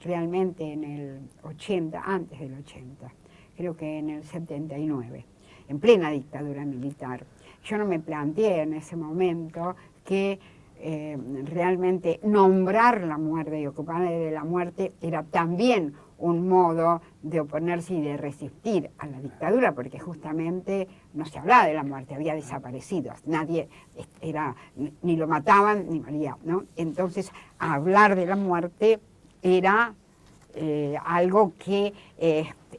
realmente en el 80, antes del 80, creo que en el 79, en plena dictadura militar. Yo no me planteé en ese momento que realmente nombrar la muerte y ocuparme de la muerte era también un modo de oponerse y de resistir a la dictadura, porque justamente no se hablaba de la muerte, había desaparecidos, nadie ni lo mataban ni moría, ¿no? Entonces, hablar de la muerte era algo que,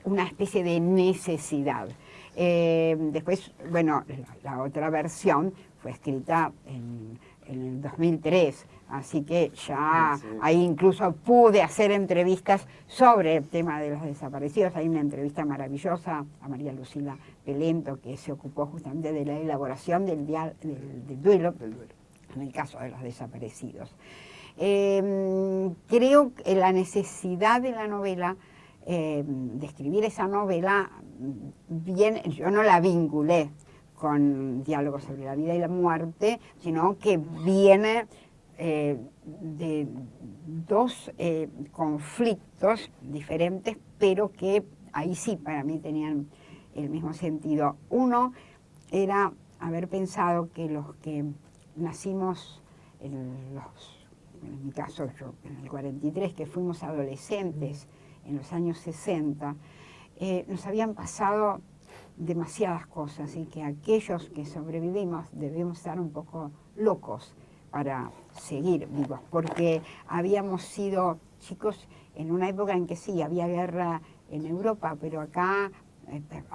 una especie de necesidad. Después, bueno, la otra versión fue escrita en el 2003, así que ya ahí incluso pude hacer entrevistas sobre el tema de los desaparecidos. Hay una entrevista maravillosa a María Lucila Pelento, que se ocupó justamente de la elaboración del duelo, en el caso de los desaparecidos. Creo que la necesidad de la novela, de escribir esa novela, yo no la vinculé con Diálogos sobre la vida y la muerte, sino que viene de dos conflictos diferentes, pero que ahí sí para mí tenían el mismo sentido. Uno era haber pensado que los que nacimos en mi caso yo en el 43, que fuimos adolescentes en los años 60, nos habían pasado demasiadas cosas y que aquellos que sobrevivimos debemos estar un poco locos para seguir vivos, porque habíamos sido chicos en una época en que sí, había guerra en Europa, pero acá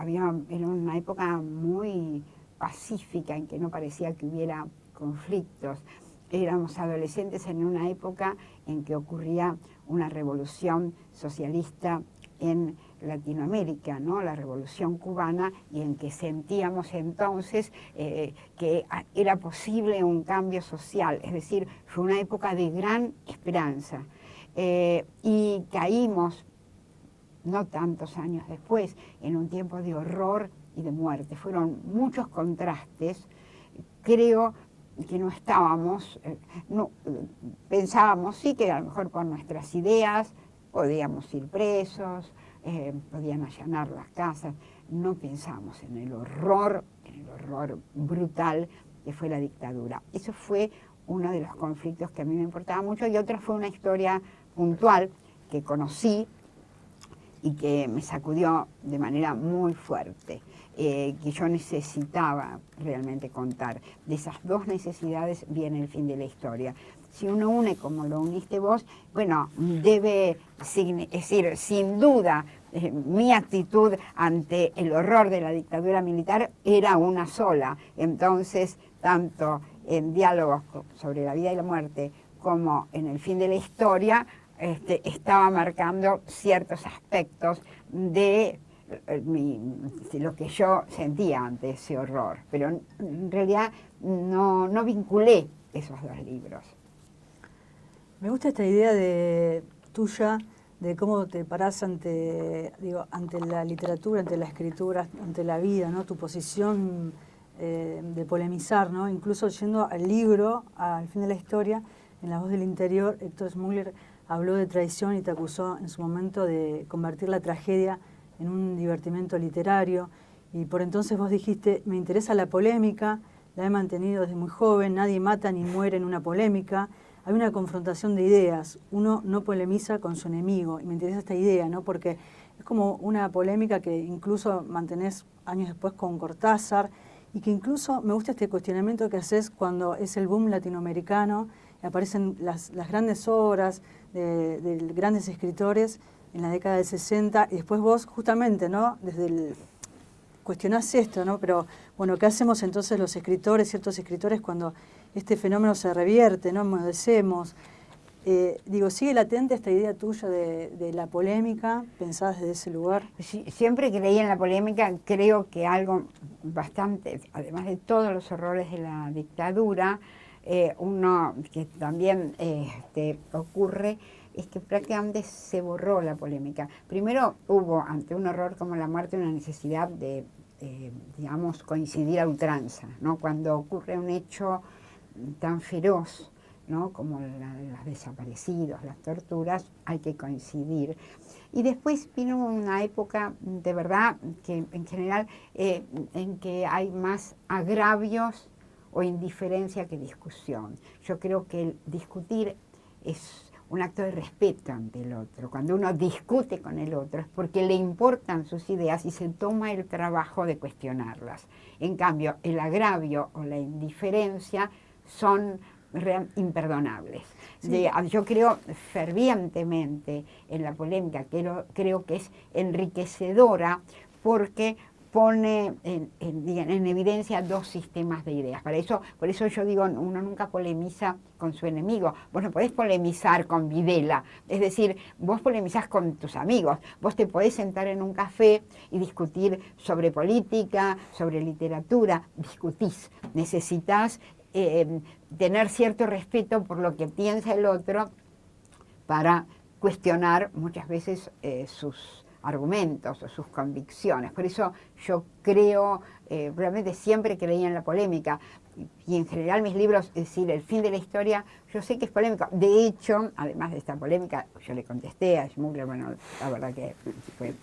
era una época muy pacífica en que no parecía que hubiera conflictos. Éramos adolescentes en una época en que ocurría una revolución socialista en Latinoamérica, ¿no? La revolución cubana, y en que sentíamos entonces que era posible un cambio social, es decir, fue una época de gran esperanza. Y caímos, no tantos años después, en un tiempo de horror y de muerte. Fueron muchos contrastes. Creo que no estábamos, pensábamos sí que a lo mejor por nuestras ideas podíamos ir presos, podían allanar las casas. No pensamos en el horror brutal que fue la dictadura. Eso fue uno de los conflictos que a mí me importaba mucho, y otra fue una historia puntual que conocí y que me sacudió de manera muy fuerte, que yo necesitaba realmente contar. De esas dos necesidades viene el fin de la historia. Si uno une como lo uniste vos, bueno, debe, es decir, sin duda, mi actitud ante el horror de la dictadura militar era una sola. Entonces, tanto en diálogos sobre la vida y la muerte como en el fin de la historia, estaba marcando ciertos aspectos de lo que yo sentía ante ese horror, pero en realidad no vinculé esos dos libros. Me gusta esta idea tuya de cómo te parás ante la literatura, ante la escritura, ante la vida, ¿no? Tu posición de polemizar, ¿no? Incluso yendo al libro, al fin de la historia, en La voz del interior, Héctor Smuggler habló de traición y te acusó en su momento de convertir la tragedia en un divertimento literario, y por entonces vos dijiste: me interesa la polémica, la he mantenido desde muy joven, nadie mata ni muere en una polémica, hay una confrontación de ideas, uno no polemiza con su enemigo, y me interesa esta idea, ¿no? Porque es como una polémica que incluso mantenés años después con Cortázar, y que incluso me gusta este cuestionamiento que haces cuando es el boom latinoamericano, y aparecen las grandes obras de grandes escritores en la década del 60, y después vos justamente, ¿no? Cuestionás esto, ¿no? Pero bueno, ¿qué hacemos entonces los escritores, ciertos escritores, cuando este fenómeno se revierte, ¿no? Enmudecemos. ¿Sigue latente esta idea tuya de la polémica? ¿Pensás desde ese lugar? Sí, siempre creí en la polémica. Creo que algo bastante, además de todos los horrores de la dictadura, uno que también ocurre es que prácticamente se borró la polémica. Primero hubo, ante un horror como la muerte, una necesidad de, digamos, coincidir a ultranza, ¿no? Cuando ocurre un hecho tan feroz, ¿no? Como los desaparecidos, las torturas, hay que coincidir. Y después vino una época, de verdad, que en general, en que hay más agravios o indiferencia que discusión. Yo creo que el discutir es un acto de respeto ante el otro. Cuando uno discute con el otro es porque le importan sus ideas y se toma el trabajo de cuestionarlas. En cambio, el agravio o la indiferencia son imperdonables. Sí. Yo creo fervientemente en la polémica, creo que es enriquecedora porque pone en evidencia dos sistemas de ideas. Por eso yo digo, uno nunca polemiza con su enemigo. Vos no podés polemizar con Videla, es decir, vos polemizás con tus amigos. Vos te podés sentar en un café y discutir sobre política, sobre literatura, discutís. Necesitas tener cierto respeto por lo que piensa el otro para cuestionar muchas veces sus argumentos o sus convicciones. Por eso yo creo, realmente siempre creí en la polémica, y en general mis libros, es decir, el fin de la historia, yo sé que es polémica. De hecho, además de esta polémica, yo le contesté a Smuggler, bueno, la verdad que fue,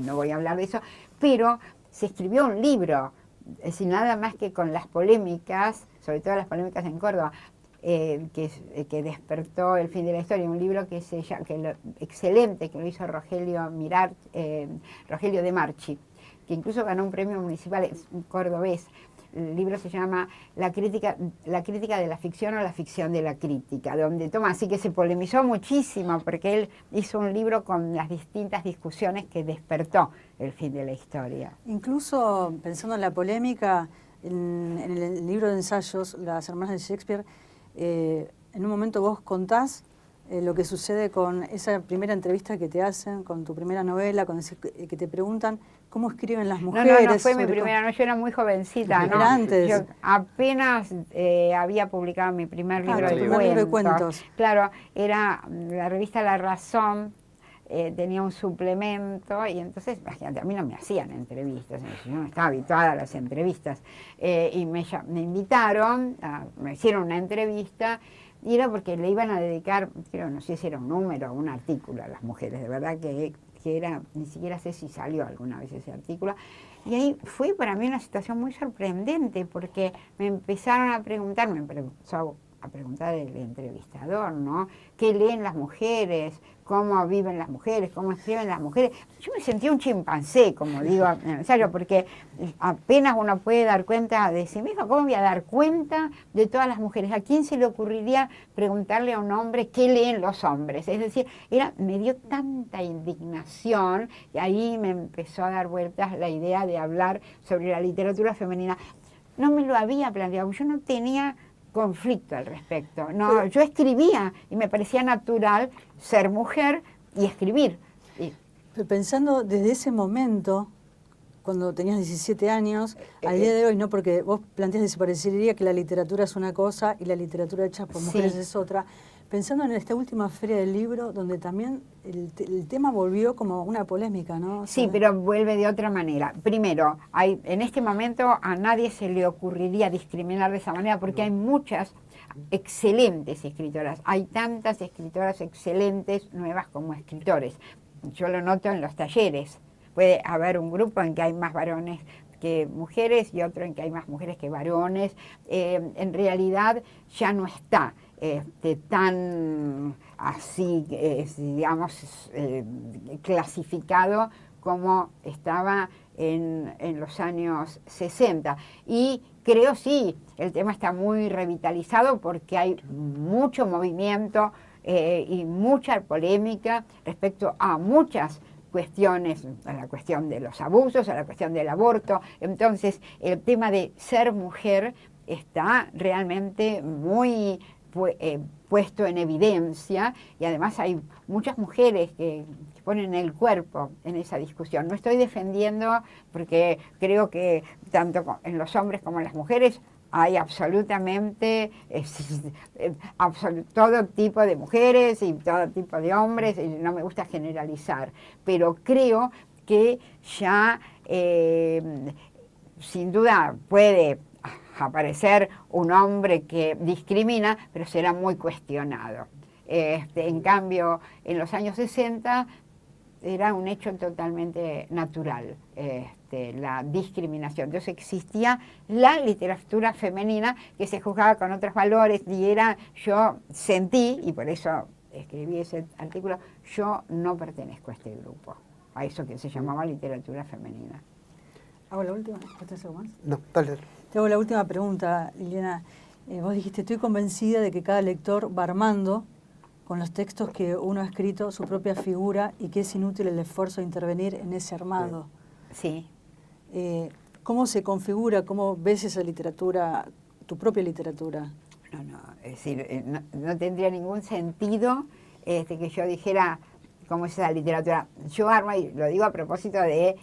no voy a hablar de eso, pero se escribió un libro, es decir, nada más que con las polémicas, sobre todo las polémicas en Córdoba, que despertó el fin de la historia, un libro excelente, que lo hizo Rogelio de Marchi, que incluso ganó un premio municipal, es un cordobés. El libro se llama La crítica de la ficción o la ficción de la crítica, donde toma, así que se polemizó muchísimo, porque él hizo un libro con las distintas discusiones que despertó el fin de la historia. Incluso pensando en la polémica, en el libro de ensayos, Las hermanas de Shakespeare, en un momento vos contás lo que sucede con esa primera entrevista que te hacen, con tu primera novela, que te preguntan cómo escriben las mujeres. No fue mi primera, no, yo era muy jovencita, ¿no? Era antes. Yo apenas había publicado mi primer libro, de cuentos. Claro, era la revista La Razón, tenía un suplemento y entonces, imagínate, a mí no me hacían entrevistas, yo no estaba habituada a las entrevistas, y me invitaron, me hicieron una entrevista. Y era porque le iban a dedicar, creo, no sé si era un número o un artículo a las mujeres, de verdad que era, ni siquiera sé si salió alguna vez ese artículo. Y ahí fue para mí una situación muy sorprendente, porque me empezaron a preguntar, me empezó a preguntar el entrevistador, ¿no? ¿Qué leen las mujeres? ¿Cómo viven las mujeres? ¿Cómo escriben las mujeres? Yo me sentí un chimpancé, como digo en serio, porque apenas uno puede dar cuenta de sí mismo. ¿Cómo voy a dar cuenta de todas las mujeres? ¿A quién se le ocurriría preguntarle a un hombre qué leen los hombres? Es decir, me dio tanta indignación, y ahí me empezó a dar vueltas la idea de hablar sobre la literatura femenina. No me lo había planteado, yo no tenía conflicto al respecto. No, yo escribía y me parecía natural ser mujer y escribir. Pensando desde ese momento, cuando tenías 17 años, al día de hoy, ¿no? Porque vos planteas que parecería que la literatura es una cosa y la literatura hecha por mujeres es otra. Pensando en esta última feria del libro, donde también el tema volvió como una polémica, ¿no? O sea, sí, pero vuelve de otra manera. Primero, en este momento a nadie se le ocurriría discriminar de esa manera, porque hay muchas excelentes escritoras. Hay tantas escritoras excelentes, nuevas como escritores. Yo lo noto en los talleres. Puede haber un grupo en que hay más varones que mujeres y otro en que hay más mujeres que varones. En realidad ya no está tan así, digamos, clasificado como estaba en los años 60. Y creo sí, el tema está muy revitalizado porque hay mucho movimiento y mucha polémica respecto a muchas cuestiones, a la cuestión de los abusos, a la cuestión del aborto. Entonces, el tema de ser mujer está realmente muy puesto en evidencia, y además hay muchas mujeres que ponen el cuerpo en esa discusión. No estoy defendiendo, porque creo que tanto en los hombres como en las mujeres hay absolutamente todo tipo de mujeres y todo tipo de hombres, y no me gusta generalizar, pero creo que ya sin duda puede aparecer un hombre que discrimina, pero será muy cuestionado. En cambio, en los años 60 era un hecho totalmente natural, la discriminación. Entonces existía la literatura femenina que se juzgaba con otros valores, y yo sentí, y por eso escribí ese artículo, yo no pertenezco a este grupo, a eso que se llamaba literatura femenina. ¿Hago la última? ¿Estás algo más? No, dale. Te hago la última pregunta, Liliana. Vos dijiste, estoy convencida de que cada lector va armando con los textos que uno ha escrito su propia figura y que es inútil el esfuerzo de intervenir en ese armado. Sí. ¿Cómo se configura, cómo ves esa literatura, tu propia literatura? No, es decir, no tendría ningún sentido que yo dijera cómo es esa literatura. Yo armo, y lo digo a propósito de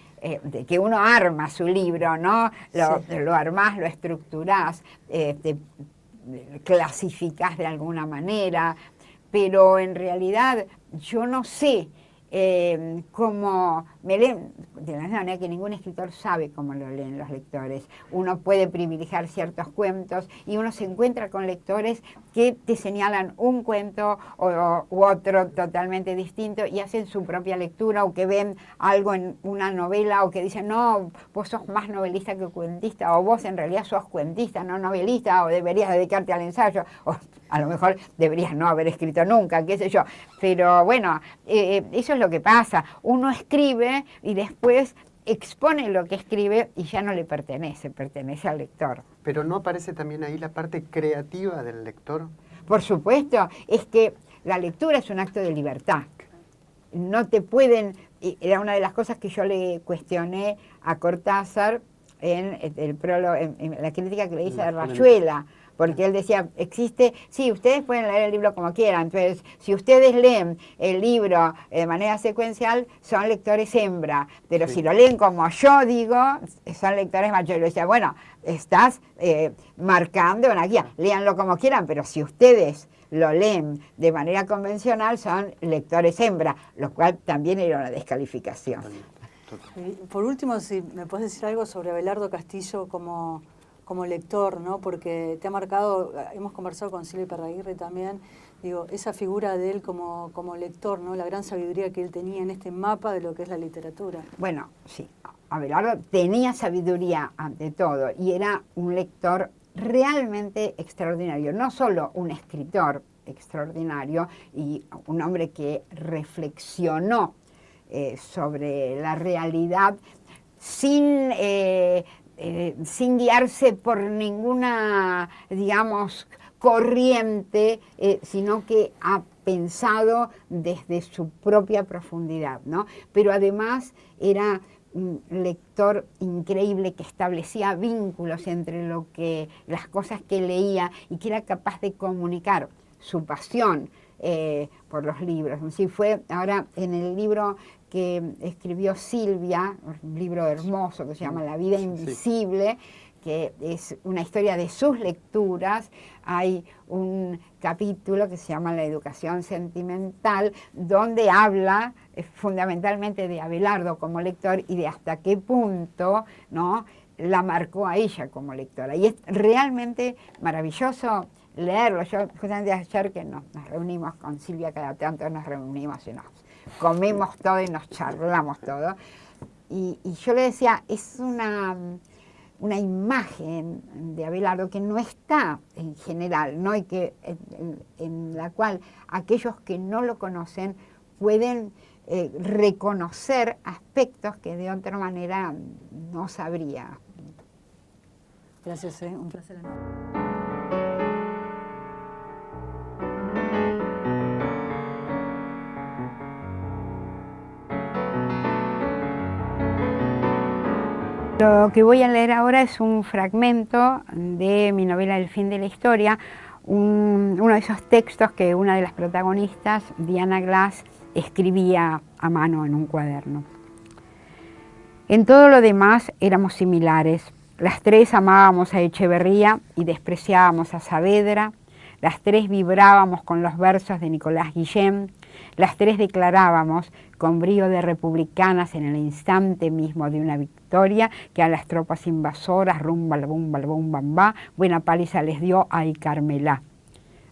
que uno arma su libro, ¿no? Lo armás, lo estructurás, clasificás de alguna manera, pero en realidad yo no sé cómo me leen, de la misma manera que ningún escritor sabe cómo lo leen los lectores. Uno puede privilegiar ciertos cuentos y uno se encuentra con lectores que te señalan un cuento u otro totalmente distinto y hacen su propia lectura, o que ven algo en una novela o que dicen, no, vos sos más novelista que cuentista, o vos en realidad sos cuentista, no novelista, o deberías dedicarte al ensayo, o a lo mejor deberías no haber escrito nunca, qué sé yo. Pero bueno, eso es lo que pasa. Uno escribe y después expone lo que escribe y ya no le pertenece, pertenece al lector. Pero ¿no aparece también ahí la parte creativa del lector? Por supuesto, es que la lectura es un acto de libertad. No te pueden, era una de las cosas que yo le cuestioné a Cortázar en el prólogo, en la crítica que le hice a Rayuela, porque él decía, existe, sí, ustedes pueden leer el libro como quieran, entonces si ustedes leen el libro de manera secuencial, son lectores hembra, pero sí, si lo leen como yo digo, son lectores machos. Y le decía, bueno, estás marcando una guía, léanlo como quieran, pero si ustedes lo leen de manera convencional, son lectores hembra, lo cual también era una descalificación. Por último, si me puedes decir algo sobre Abelardo Castillo como lector, ¿no? Porque te ha marcado, hemos conversado con Silvia Iparraguirre también, digo, esa figura de él como lector, ¿no? La gran sabiduría que él tenía en este mapa de lo que es la literatura. Bueno, sí, Abelardo tenía sabiduría ante todo y era un lector realmente extraordinario, no solo un escritor extraordinario y un hombre que reflexionó sobre la realidad sin guiarse por ninguna, digamos, corriente, sino que ha pensado desde su propia profundidad, ¿no? Pero además era un lector increíble que establecía vínculos entre las cosas que leía y que era capaz de comunicar su pasión por los libros. Así fue ahora en el libro que escribió Silvia, un libro hermoso que se llama La vida invisible, que es una historia de sus lecturas. Hay un capítulo que se llama La educación sentimental, donde habla fundamentalmente de Abelardo como lector y de hasta qué punto, ¿no?, la marcó a ella como lectora. Y es realmente maravilloso leerlo. Yo justamente ayer que nos reunimos con Silvia, cada tanto nos reunimos y nos comemos todo y nos charlamos todo. Y yo le decía, es una imagen de Abelardo que no está en general, ¿no? Y que en la cual aquellos que no lo conocen pueden reconocer aspectos que de otra manera no sabría. Gracias, un placer enorme. Lo que voy a leer ahora es un fragmento de mi novela El fin de la historia, uno de esos textos que una de las protagonistas, Diana Glass, escribía a mano en un cuaderno. En todo lo demás éramos similares. Las tres amábamos a Echeverría y despreciábamos a Saavedra. Las tres vibrábamos con los versos de Nicolás Guillén. Las tres declarábamos con brío de republicanas en el instante mismo de una victoria que a las tropas invasoras, rumba, la bumba, bum, bam, ba, buena paliza les dio ay Carmelá.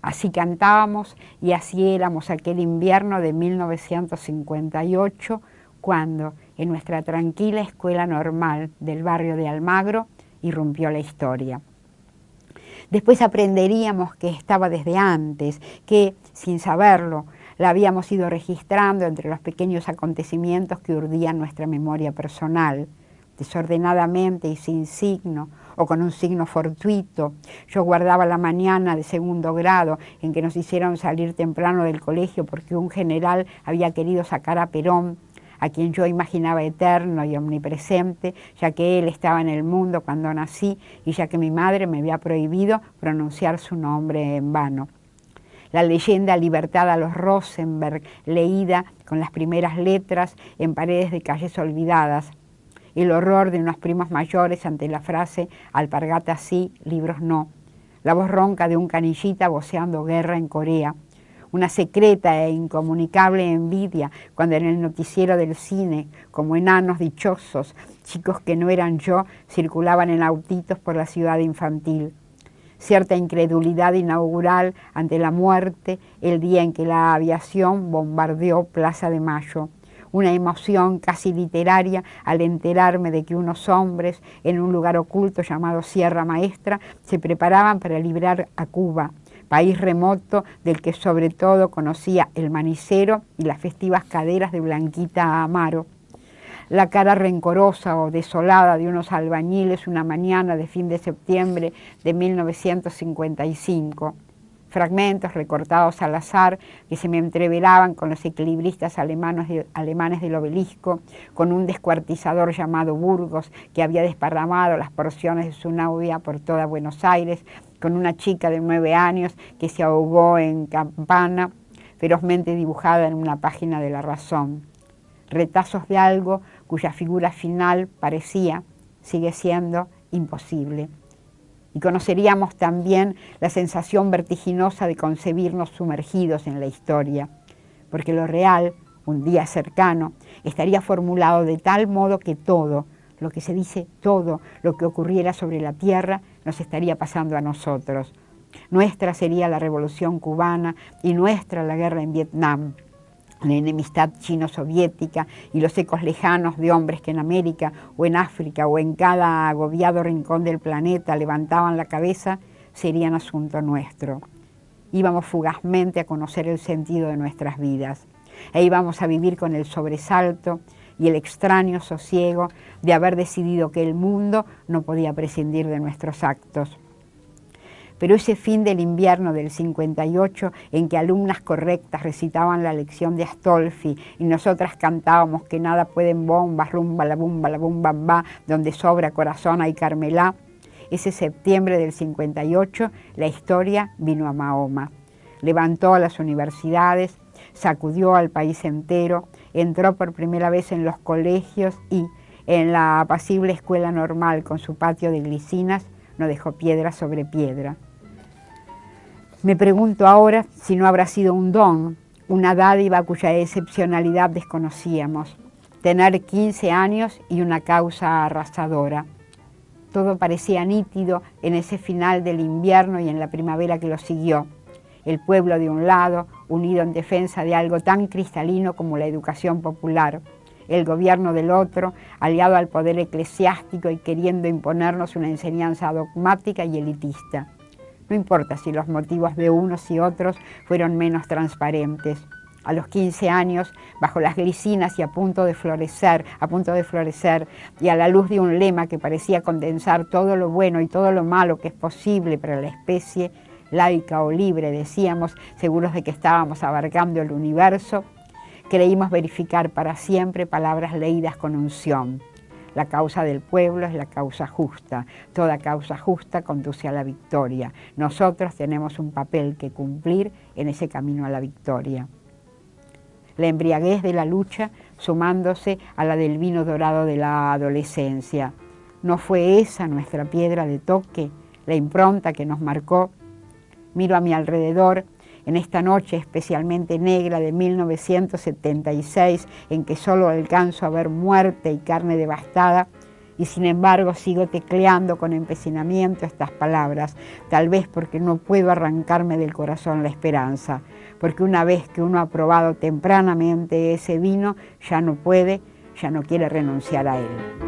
Así cantábamos y así éramos aquel invierno de 1958, cuando en nuestra tranquila escuela normal del barrio de Almagro irrumpió la historia. Después aprenderíamos que estaba desde antes, que, sin saberlo, la habíamos ido registrando entre los pequeños acontecimientos que urdían nuestra memoria personal, desordenadamente y sin signo, o con un signo fortuito. Yo guardaba la mañana de segundo grado en que nos hicieron salir temprano del colegio porque un general había querido sacar a Perón, a quien yo imaginaba eterno y omnipresente, ya que él estaba en el mundo cuando nací y ya que mi madre me había prohibido pronunciar su nombre en vano. La leyenda Libertad a los Rosenberg, leída con las primeras letras en paredes de calles olvidadas. El horror de unos primos mayores ante la frase alpargatas sí, libros no. La voz ronca de un canillita voceando guerra en Corea. Una secreta e incomunicable envidia cuando en el noticiero del cine, como enanos dichosos, chicos que no eran yo, circulaban en autitos por la ciudad infantil. Cierta incredulidad inaugural ante la muerte el día en que la aviación bombardeó Plaza de Mayo. Una emoción casi literaria al enterarme de que unos hombres en un lugar oculto llamado Sierra Maestra se preparaban para librar a Cuba, país remoto del que sobre todo conocía el manicero y las festivas caderas de Blanquita Amaro. la cara rencorosa o desolada de unos albañiles una mañana de fin de septiembre de 1955. Fragmentos recortados al azar que se me entreveraban con los equilibristas alemanes del Obelisco, con un descuartizador llamado Burgos que había desparramado las porciones de su novia por toda Buenos Aires, con una chica de 9 años que se ahogó en Campana, ferozmente dibujada en una página de La Razón. Retazos de algo cuya figura final sigue siendo imposible. Y conoceríamos también la sensación vertiginosa de concebirnos sumergidos en la historia, porque lo real, un día cercano, estaría formulado de tal modo que todo, lo que se dice todo, lo que ocurriera sobre la tierra, nos estaría pasando a nosotros. Nuestra sería la revolución cubana y nuestra la guerra en Vietnam, la enemistad chino-soviética y los ecos lejanos de hombres que en América o en África o en cada agobiado rincón del planeta levantaban la cabeza, serían asunto nuestro. Íbamos fugazmente a conocer el sentido de nuestras vidas e íbamos a vivir con el sobresalto y el extraño sosiego de haber decidido que el mundo no podía prescindir de nuestros actos. Pero ese fin del invierno del 58, en que alumnas correctas recitaban la lección de Astolfi y nosotras cantábamos que nada pueden bombas, rumba, la bumba, ba, donde sobra corazón hay Carmelá, ese septiembre del 58 la historia vino a Mahoma. Levantó a las universidades, sacudió al país entero, entró por primera vez en los colegios y, en la apacible escuela normal con su patio de glicinas, no dejó piedra sobre piedra. Me pregunto ahora si no habrá sido un don, una dádiva cuya excepcionalidad desconocíamos. Tener 15 años y una causa arrasadora. Todo parecía nítido en ese final del invierno y en la primavera que lo siguió. El pueblo de un lado, unido en defensa de algo tan cristalino como la educación popular. El gobierno del otro, aliado al poder eclesiástico y queriendo imponernos una enseñanza dogmática y elitista. No importa si los motivos de unos y otros fueron menos transparentes. A los 15 años, bajo las glicinas y a punto de florecer, y a la luz de un lema que parecía condensar todo lo bueno y todo lo malo que es posible para la especie, laica o libre, decíamos, seguros de que estábamos abarcando el universo, creímos verificar para siempre palabras leídas con unción. La causa del pueblo es la causa justa. Toda causa justa conduce a la victoria. Nosotros tenemos un papel que cumplir en ese camino a la victoria. La embriaguez de la lucha sumándose a la del vino dorado de la adolescencia. ¿No fue esa nuestra piedra de toque, la impronta que nos marcó? Miro a mi alrededor en esta noche especialmente negra de 1976, en que solo alcanzo a ver muerte y carne devastada, y sin embargo sigo tecleando con empecinamiento estas palabras, tal vez porque no puedo arrancarme del corazón la esperanza, porque una vez que uno ha probado tempranamente ese vino, ya no quiere renunciar a él.